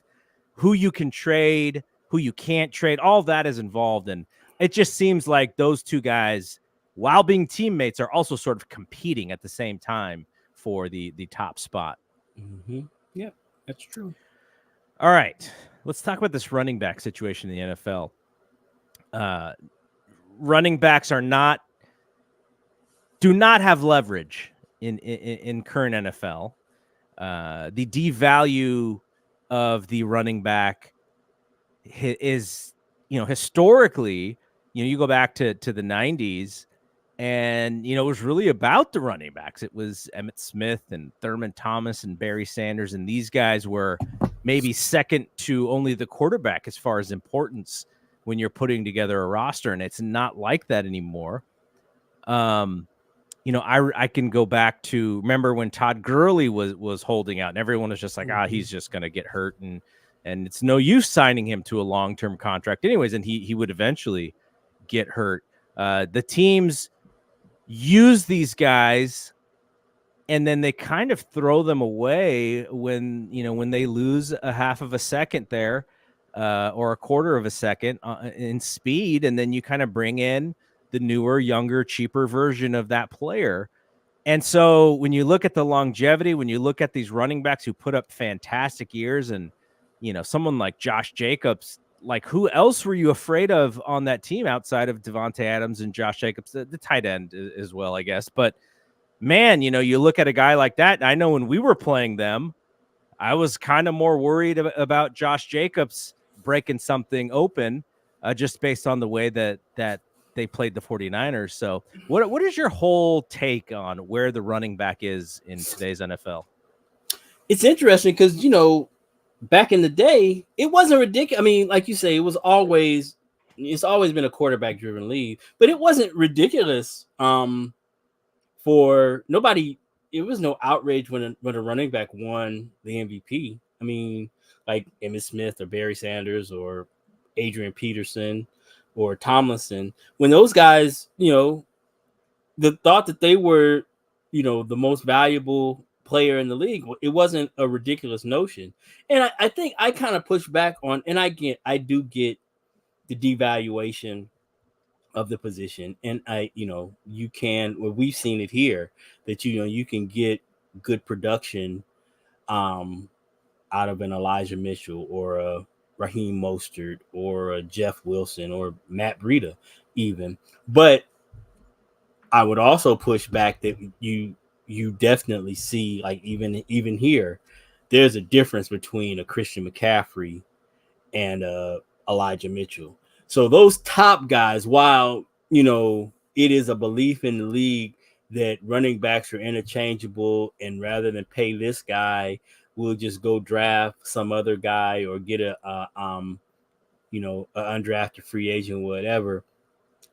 who you can trade, who you can't trade, all that is involved. And it just seems like those two guys, while being teammates, are also sort of competing at the same time for the top spot. Mm-hmm. Yeah, that's true. All right, let's talk about this running back situation in the NFL. Running backs do not have leverage in current NFL. The devalue of the running back is, historically, you go back to the 90s. And, it was really about the running backs. It was Emmitt Smith and Thurman Thomas and Barry Sanders. And these guys were maybe second to only the quarterback as far as importance when you're putting together a roster. And it's not like that anymore. I can go back to, remember when Todd Gurley was holding out and everyone was just like, he's just going to get hurt. And it's no use signing him to a long-term contract anyways. And he would eventually get hurt. The teams use these guys and then they kind of throw them away when they lose a half of a second there or a quarter of a second in speed. And then you kind of bring in the newer, younger, cheaper version of that player. And so when you look at the longevity, when you look at these running backs who put up fantastic years and, someone like Josh Jacobs, like, who else were you afraid of on that team outside of Devontae Adams and Josh Jacobs, the tight end as well, I guess. But man, you look at a guy like that. I know when we were playing them, I was kind of more worried about Josh Jacobs breaking something open just based on the way that they played the 49ers. So what is your whole take on where the running back is in today's NFL? It's interesting because, back in the day, it wasn't ridiculous. I mean, like you say, it's always been a quarterback driven league, but it wasn't ridiculous for nobody. It was no outrage when a running back won the MVP. I mean, like Emmitt Smith or Barry Sanders or Adrian Peterson or Tomlinson, when those guys, the thought that they were, the most valuable player in the league, it wasn't a ridiculous notion. And I think I kind of push back on, and I do get the devaluation of the position. And we've seen it here that, you can get good production out of an Elijah Mitchell or a Raheem Mostert or a Jeff Wilson or Matt Breida even. But I would also push back that you definitely see, like, even here, there's a difference between a Christian McCaffrey and Elijah Mitchell. So those top guys, while it is a belief in the league that running backs are interchangeable, and rather than pay this guy, we'll just go draft some other guy or get a undrafted free agent, whatever.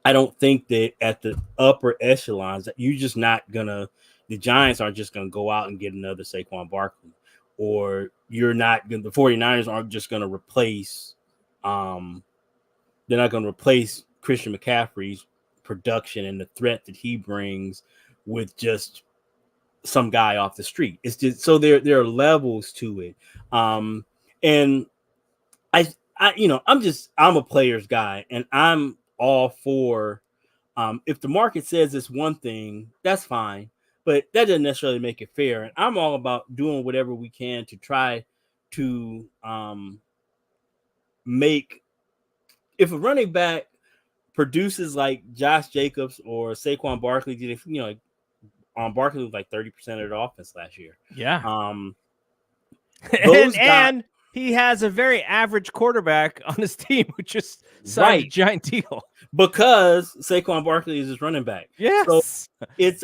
I don't think that at the upper echelons that the Giants aren't just gonna go out and get another Saquon Barkley, or the 49ers aren't just gonna replace they're not gonna replace Christian McCaffrey's production and the threat that he brings with just some guy off the street. It's just, so there are levels to it. And I'm a player's guy, and I'm all for, if the market says it's one thing, that's fine, but that doesn't necessarily make it fair. And I'm all about doing whatever we can to try to make, if a running back produces like Josh Jacobs or Saquon Barkley did, Barkley was like 30% of the offense last year. Yeah. Those and he has a very average quarterback on his team who just signed a giant deal because Saquon Barkley is his running back. Yes. So it's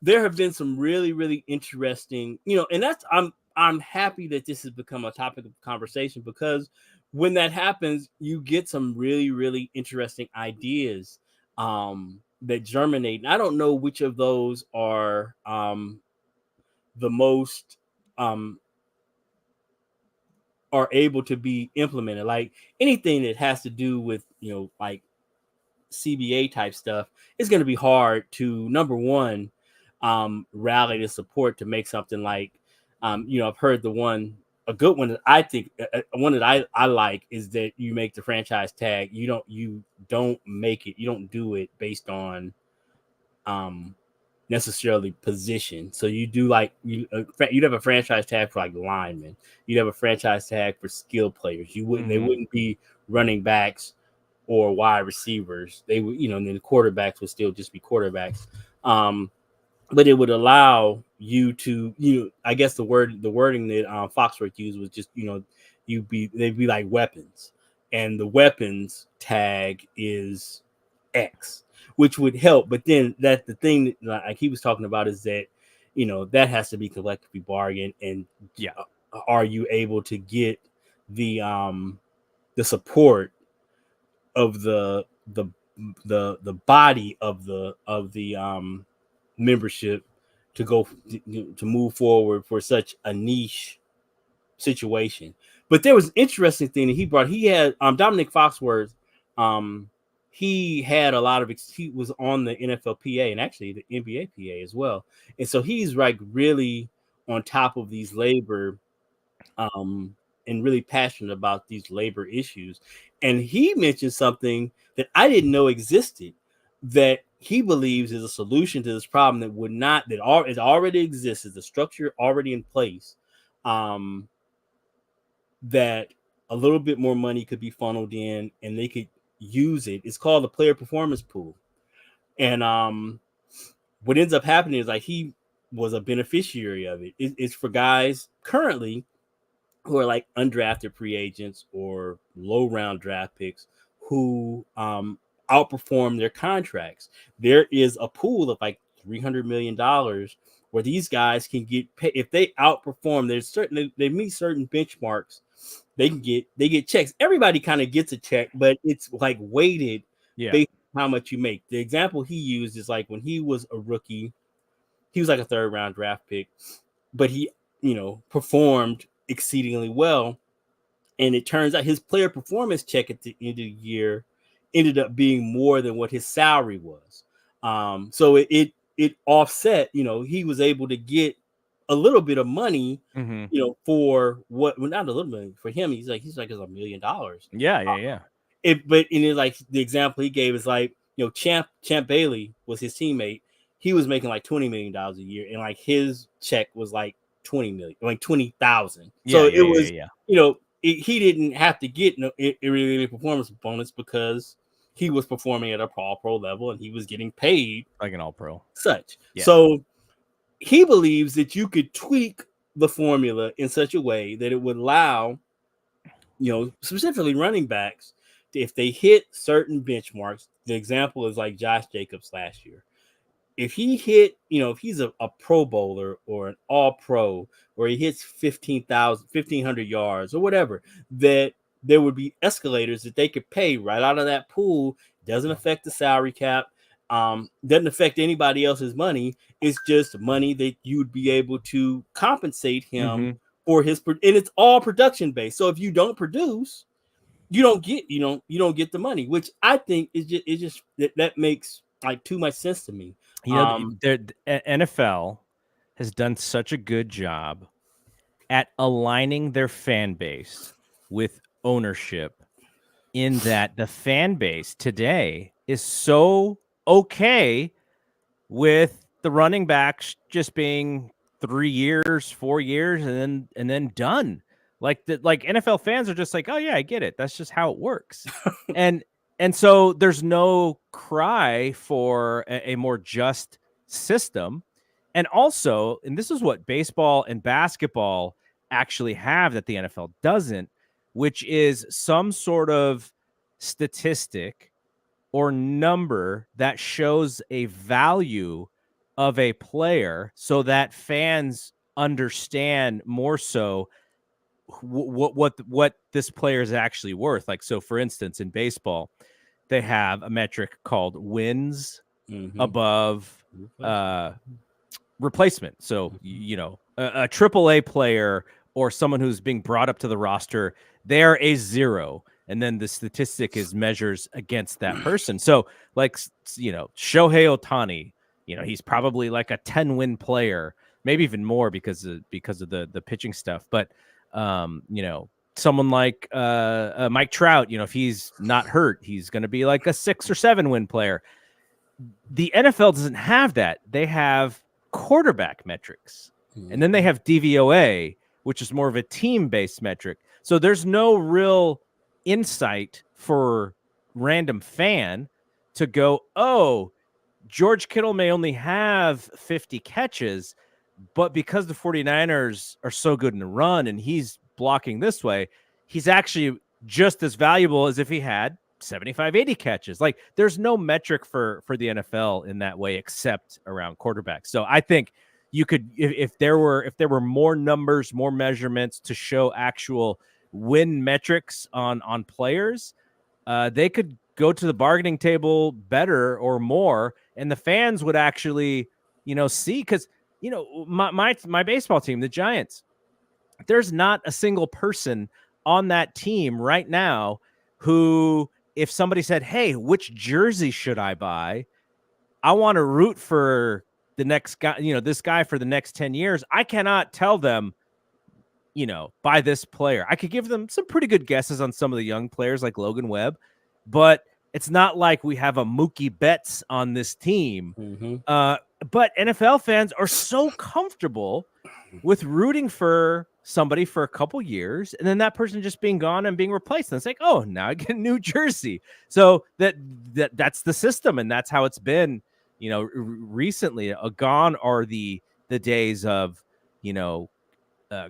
there have been some really, really interesting, and that's I'm happy that this has become a topic of conversation, because when that happens, you get some really, really interesting ideas that germinate. And I don't know which of those are the most are able to be implemented. Like anything that has to do with, like CBA type stuff, is going to be hard to, number one, rally the support to make something like, I've heard a good one that I think, one that I like, is that you make the franchise tag. You don't do it based on necessarily position. So you do like you'd have a franchise tag for like linemen. You'd have a franchise tag for skill players. They wouldn't be running backs or wide receivers. They would, and then the quarterbacks would still just be quarterbacks. But it would allow you to, I guess the wording that Foxworth used was just, they'd be like weapons, and the weapons tag is X, which would help. But then that the thing that, like he was talking about, is that, that has to be collectively bargained. And are you able to get the support of the body of the membership to move forward for such a niche situation? But there was an interesting thing that he brought. He had Dominic Foxworth. He had a lot of, he was on the NFLPA and actually the NBA PA as well. And so he's like really on top of these labor and really passionate about these labor issues. And he mentioned something that I didn't know existed, that he believes is a solution to this problem that it already exists, is a structure already in place, that a little bit more money could be funneled in and they could use it. It's called the player performance pool. And what ends up happening is, like, he was a beneficiary of it. It's for guys currently who are like undrafted free agents or low round draft picks who outperform their contracts. There is a pool of like $300 million where these guys can get paid. If they outperform, they meet certain benchmarks, they get checks. Everybody kind of gets a check, but it's like weighted based on how much you make. The example he used is like when he was a rookie, he was like a third round draft pick, but he performed exceedingly well, And it turns out his player performance check at the end of the year ended up being more than what his salary was. So it offset, he was able to get a little bit of money, for what, well, not a little bit for him. He's like, it's $1 million. Yeah. But like the example he gave is like, Champ Bailey was his teammate. He was making like $20 million a year, and like his check was like 20 million, like 20,000. So it was, he didn't have to get really performance bonus because he was performing at a pro level and he was getting paid like an all pro. Such. Yeah. So he believes that you could tweak the formula in such a way that it would allow, specifically running backs, if they hit certain benchmarks. The example is like Josh Jacobs last year. If he hit, if he's a pro bowler or an all pro, or he hits 1,500 yards or whatever, that there would be escalators that they could pay right out of that pool. Doesn't affect the salary cap. Doesn't affect anybody else's money. It's just money that you would be able to compensate him for his, and it's all production based. So if you don't produce, you don't get the money, which I think is just that makes like too much sense to me. The NFL has done such a good job at aligning their fan base with ownership, in that the fan base today is so okay with the running backs just being 3 years, 4 years, and then done. Like NFL fans are just like, oh yeah, I get it. That's just how it works. and so there's no cry for a more just system. And also, and this is what baseball and basketball actually have that the NFL doesn't, which is some sort of statistic or number that shows a value of a player so that fans understand more so what this player is actually worth. Like, so for instance, in baseball, they have a metric called wins above replacement. So, a AAA player or someone who's being brought up to the roster, they're a 0. And then the statistic is measures against that person. So like, Shohei Ohtani, he's probably like a 10-win player, maybe even more because of the pitching stuff. But, someone like Mike Trout, if he's not hurt, he's going to be like a 6 or 7-win player. The NFL doesn't have that. They have quarterback metrics, and then they have DVOA, which is more of a team-based metric. So there's no real insight for random fan to go, oh, George Kittle may only have 50 catches, but because the 49ers are so good in the run and he's blocking this way, he's actually just as valuable as if he had 75, 80 catches. Like, there's no metric for the NFL in that way except around quarterbacks. So I think you could, if there were more numbers, more measurements to show actual win metrics on players, they could go to the bargaining table better or more, and the fans would actually, see, because my baseball team, the Giants, there's not a single person on that team right now who, if somebody said, hey, which jersey should I buy? I want to root for the next guy, this guy for the next 10 years. I cannot tell them, buy this player. I could give them some pretty good guesses on some of the young players like Logan Webb, but it's not like we have a Mookie Betts on this team. But NFL fans are so comfortable with rooting for somebody for a couple years, and then that person just being gone and being replaced. And it's like, oh, now I get a new jersey. So that's the system, and that's how it's been. Recently, gone are the days of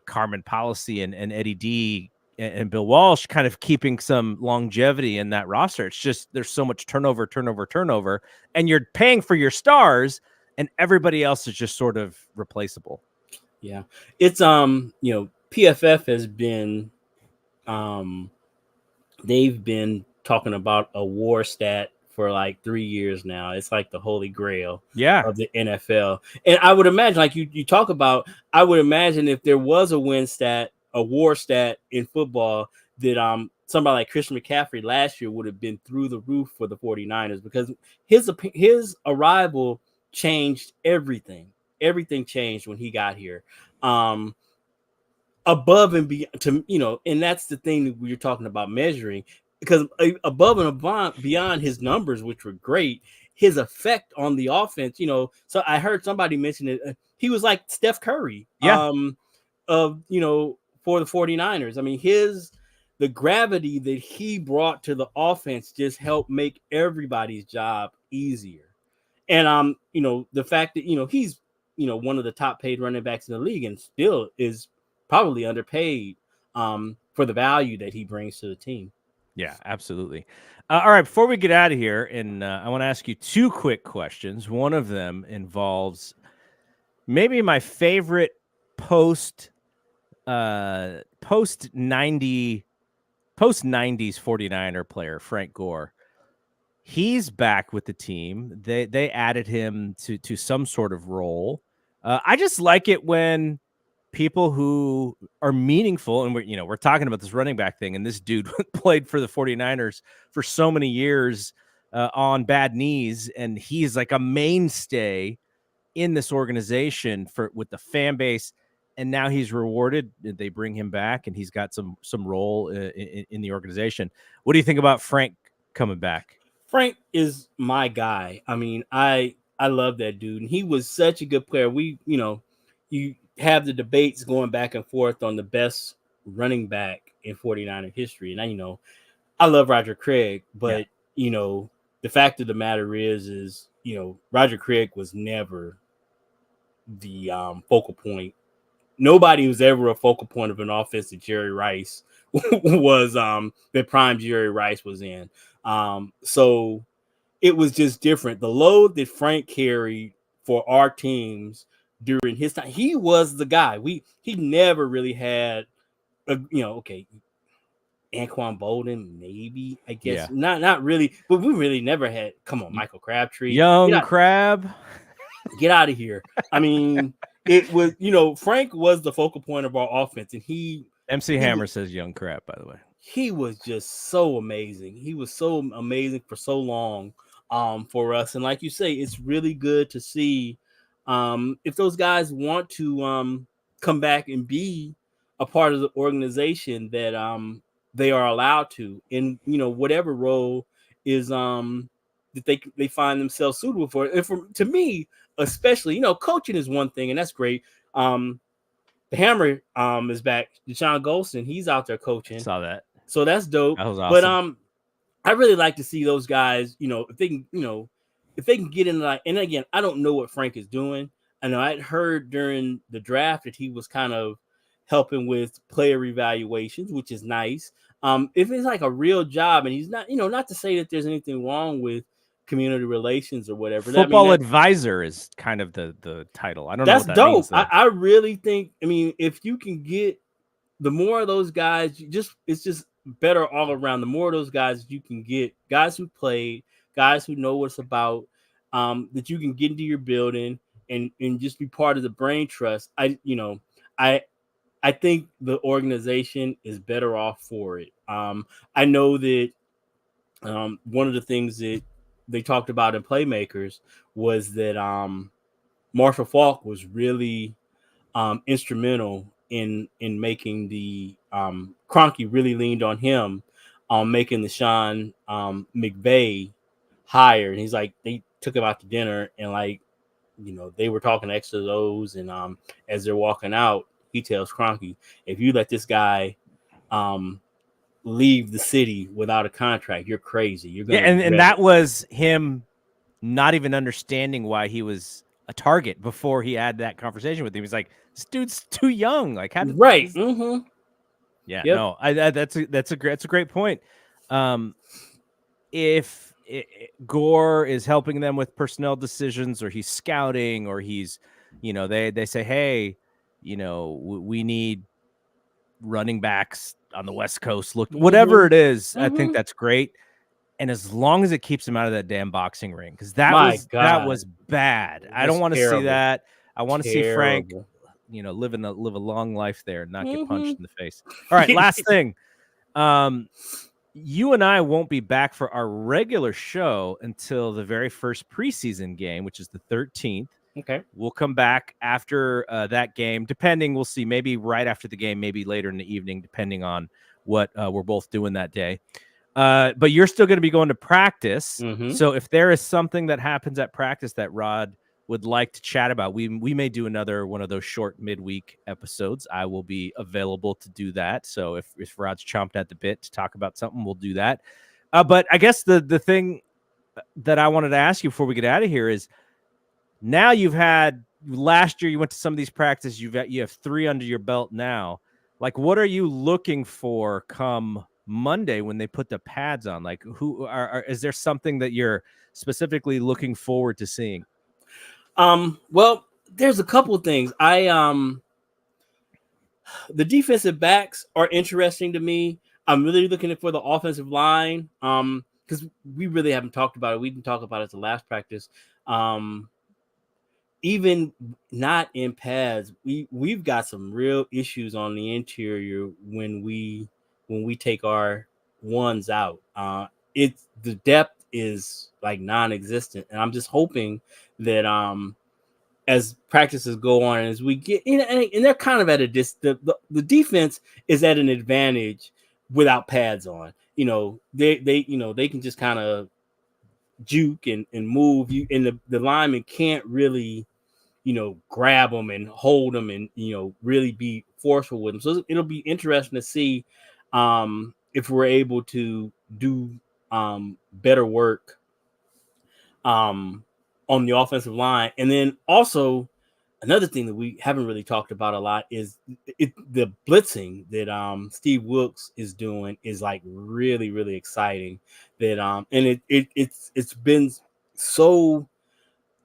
Carmen Policy and Eddie D and Bill Walsh kind of keeping some longevity in that roster. It's just there's so much turnover, and you're paying for your stars, and everybody else is just sort of replaceable. Yeah, it's PFF has been they've been talking about a WAR stat for like 3 years now. It's like the holy grail of the NFL. And I would imagine, like you talk about, I would imagine if there was a WAR stat in football, that somebody like Christian McCaffrey last year would have been through the roof for the 49ers, because his arrival changed everything. Everything changed when he got here. Above and beyond, and that's the thing that we're talking about measuring, because above and beyond his numbers, which were great, his effect on the offense, so I heard somebody mention it. He was like Steph Curry. Yeah. For the 49ers. I mean, the gravity that he brought to the offense just helped make everybody's job easier. And the fact that he's one of the top paid running backs in the league, and still is probably underpaid for the value that he brings to the team. Yeah, absolutely. All right, before we get out of here, and I want to ask you two quick questions. One of them involves maybe my favorite post 90s 49er player, Frank Gore. He's back with the team. They added him to some sort of role. I just like it when people who are meaningful, and we're talking about this running back thing, and this dude played for the 49ers for so many years on bad knees, and he's like a mainstay in this organization with the fan base, and now he's rewarded. They bring him back, and he's got some role in the organization. What do you think about Frank coming back? Frank is my guy. I mean, I love that dude, and he was such a good player. You have the debates going back and forth on the best running back in 49er history, and I love Roger Craig, but the fact of the matter is Roger Craig was never the focal point. Nobody was ever a focal point of an offense that Jerry Rice was that prime Jerry Rice was in. So it was just different. The load that Frank carried for our teams during his time, he was the guy. He never really had Anquan Bolden, maybe, I guess. Yeah. Not really, but we really never had, come on, Michael Crabtree. Young Crab. Get out of here. I mean, it was, Frank was the focal point of our offense, and MC Hammer says Young Crab, by the way. He was just so amazing. He was so amazing for so long for us. And like you say, it's really good to see if those guys want to come back and be a part of the organization, that they are allowed to, in whatever role is that they find themselves suitable for. And to me, especially, coaching is one thing, and that's great. The Hammer is back. Deshaun Golston, he's out there coaching. Saw that. So that's dope. That was awesome. But I really like to see those guys, if they can get in, like, and again, I don't know what Frank is doing. I know I'd heard during the draft that he was kind of helping with player evaluations, which is nice. If it's like a real job, and he's not, not to say that there's anything wrong with community relations or whatever. Football advisor is kind of the title. I don't know what that dope. means, though. I really think, if you can get the more of those guys, it's just better all around. The more of those guys you can get, guys who played, guys who know what it's about, that you can get into your building and just be part of the brain trust. I think the organization is better off for it. I know that one of the things that they talked about in Playmakers was that Marshall Faulk was really instrumental in making the Kroenke really leaned on him making the Sean McVay hire. And he's like, they took him out to dinner, and they were talking X's and O's, and as they're walking out, he tells Kroenke, if you let this guy leave the city without a contract, you're crazy. You're gonna and that was him not even understanding why he was a target before he had that conversation with him. He's like, this dude's too young. Like, how did right? Mm-hmm. Yeah, yep. No, that's a great point. If Gore is helping them with personnel decisions, or he's scouting, or he's, they say, hey, we need running backs on the West Coast. Look, whatever it is, I think that's great. And as long as it keeps him out of that damn boxing ring, because that was bad. I don't want to see that. I want to see Frank, live a long life there and not get punched in the face. All right, last thing. You and I won't be back for our regular show until the very first preseason game, which is the 13th. Okay. We'll come back after that game, depending. We'll see. Maybe right after the game, maybe later in the evening, depending on what we're both doing that day. But you're still going to be going to practice. Mm-hmm. So if there is something that happens at practice that Rod would like to chat about, we may do another one of those short midweek episodes. I will be available to do that. So if Rod's chomped at the bit to talk about something, we'll do that. But I guess the thing that I wanted to ask you before we get out of here is, now you've had last year, you went to some of these practices, you have 3 under your belt now. Like, what are you looking for come Monday when they put the pads on? Like, is there something that you're specifically looking forward to seeing? Well, there's a couple of things. The defensive backs are interesting to me. I'm really looking for the offensive line. Because we really haven't talked about it. We didn't talk about it at the last practice. Even not in pads, we've got some real issues on the interior when we take our ones out. The depth is like non-existent, and I'm just hoping that as practices go on, as we get in, and they're kind of at a the defense is at an advantage without pads on. They can just kind of juke and move you, and the lineman can't really grab them and hold them and really be forceful with them. So it'll be interesting to see if we're able to do better work on the offensive line. And then also another thing that we haven't really talked about a lot is the blitzing that Steve Wilkes is doing is like really, really exciting. That and it's been so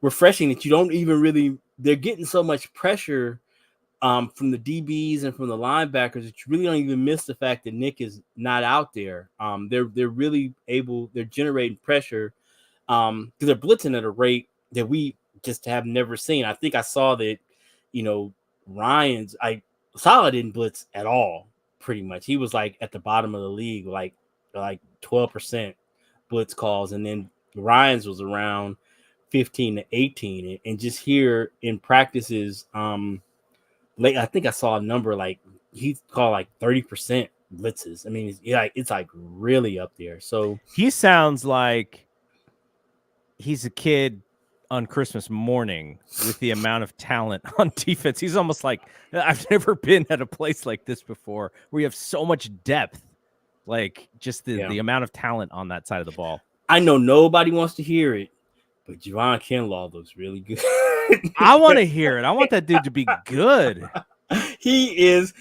refreshing that you don't even really, they're getting so much pressure from the DBs and from the linebackers that you really don't even miss the fact that Nick is not out there. They're really they're generating pressure because they're blitzing at a rate that we just have never seen. I think I saw that, Salah didn't blitz at all, pretty much. He was like at the bottom of the league, like 12% blitz calls, and then Ryan's was around 15 to 18, and just here in practices, late, I think I saw a number like he called like 30% blitzes. I mean, it's like really up there. So he sounds like he's a kid on Christmas morning with the amount of talent on defense. He's almost like, I've never been at a place like this before where you have so much depth, like just the amount of talent on that side of the ball. I know nobody wants to hear it, but Javon Kinlaw looks really good. I want to hear it. I want that dude to be good. He is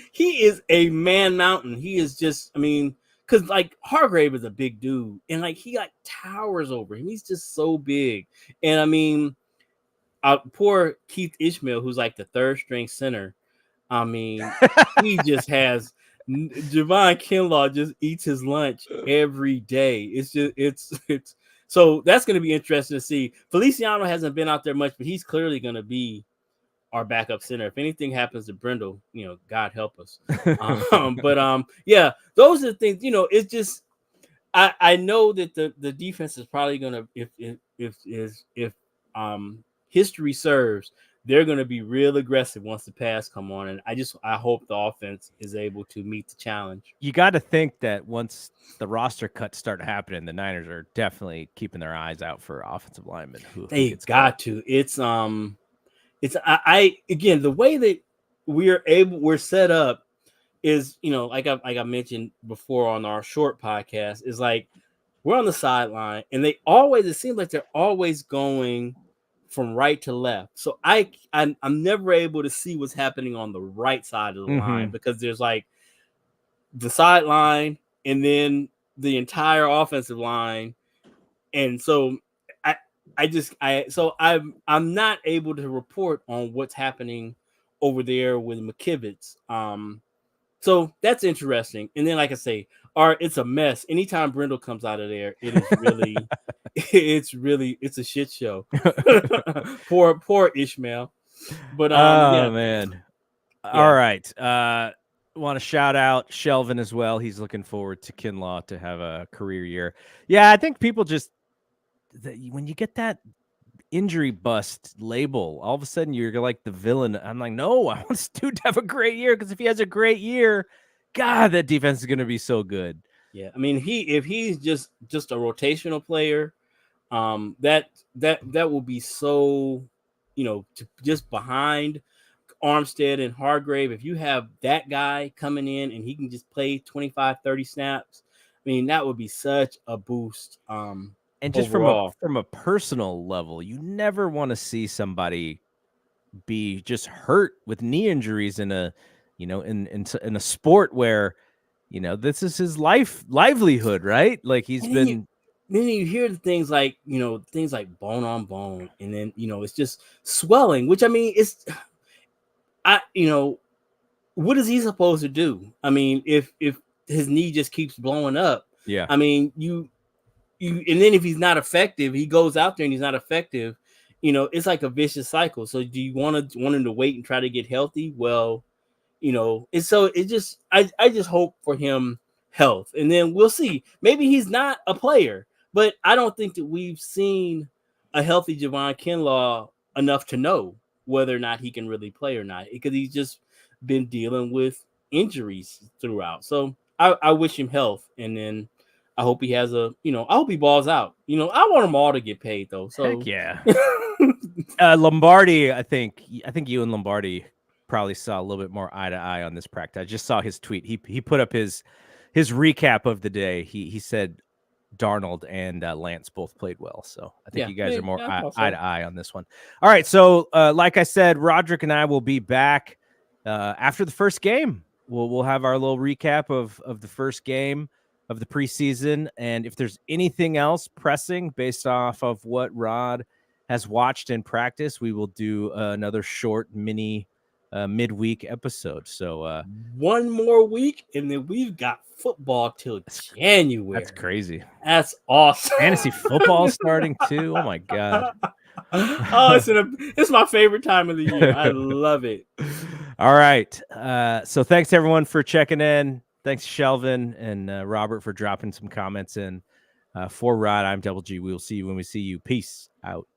a man mountain. He is just, I mean, because like Hargrave is a big dude, and like he like towers over him. He's just so big. And I mean, poor Keith Ishmael, who's like the third string center. I mean, he just has Javon Kinlaw just eats his lunch every day. It's so that's going to be interesting to see. Feliciano hasn't been out there much, but he's clearly going to be our backup center. If anything happens to Brindle, God help us. Yeah, those are the things. It's just I know that the defense is probably going to, if history serves, they're going to be real aggressive once the pass come on, and I hope the offense is able to meet the challenge. You got to think that once the roster cuts start happening, the Niners are definitely keeping their eyes out for offensive linemen. They've got to. It's again, the way that we're set up is, like I mentioned before on our short podcast, is like we're on the sideline, and it seems like they're always going from right to left. So I'm never able to see what's happening on the right side of the line, because there's like the sideline and then the entire offensive line. And so I'm not able to report on what's happening over there with McKivitz. So that's interesting. And then, like I say, it's a mess. Anytime Brindle comes out of there, it is really, it's a shit show. poor Ishmael. But man. Yeah. All right. Want to shout out Shelvin as well. He's looking forward to Kinlaw to have a career year. Yeah, I think people just when you get that injury bust label, all of a sudden you're like the villain. I'm like, no, I want this dude to have a great year, because if he has a great year, God, that defense is going to be so good. Yeah, I mean, if he's just a rotational player, that will be so, just behind Armstead and Hargrave. If you have that guy coming in and he can just play 25, 30 snaps, I mean, that would be such a boost. And just overall. from a personal level, you never want to see somebody be just hurt with knee injuries in a, in a sport where, this is his livelihood, right? Like then you hear the things like, things like bone on bone, and then, it's just swelling, which, I mean, what is he supposed to do? I mean, if his knee just keeps blowing up, yeah. I mean, you, and then if he's not effective, he goes out there and he's not effective, it's like a vicious cycle. So do you want him to wait and try to get healthy? Well, and so I just hope for him health, and then we'll see. Maybe he's not a player, but I don't think that we've seen a healthy Javon Kinlaw enough to know whether or not he can really play or not, because he's just been dealing with injuries throughout. So I wish him health, and then I hope he has I hope he balls out. I want them all to get paid though. So heck yeah. Lombardi, I think you and Lombardi probably saw a little bit more eye to eye on this practice. I just saw his tweet. He put up his recap of the day. He said Darnold and Lance both played well. So I think you guys are more eye to eye on this one. All right. So like I said, Roderick and I will be back after the first game. We'll have our little recap of the first game of the preseason. And if there's anything else pressing based off of what Rod has watched in practice, we will do another short mini midweek episode. So one more week, and then we've got football till January. That's crazy. That's awesome. Fantasy football starting too. Oh my God. Oh, it's my favorite time of the year. I love it. All right. So thanks everyone for checking in. Thanks Shelvin and Robert for dropping some comments in. For Rod, I'm Double G. We will see you when we see you. Peace out.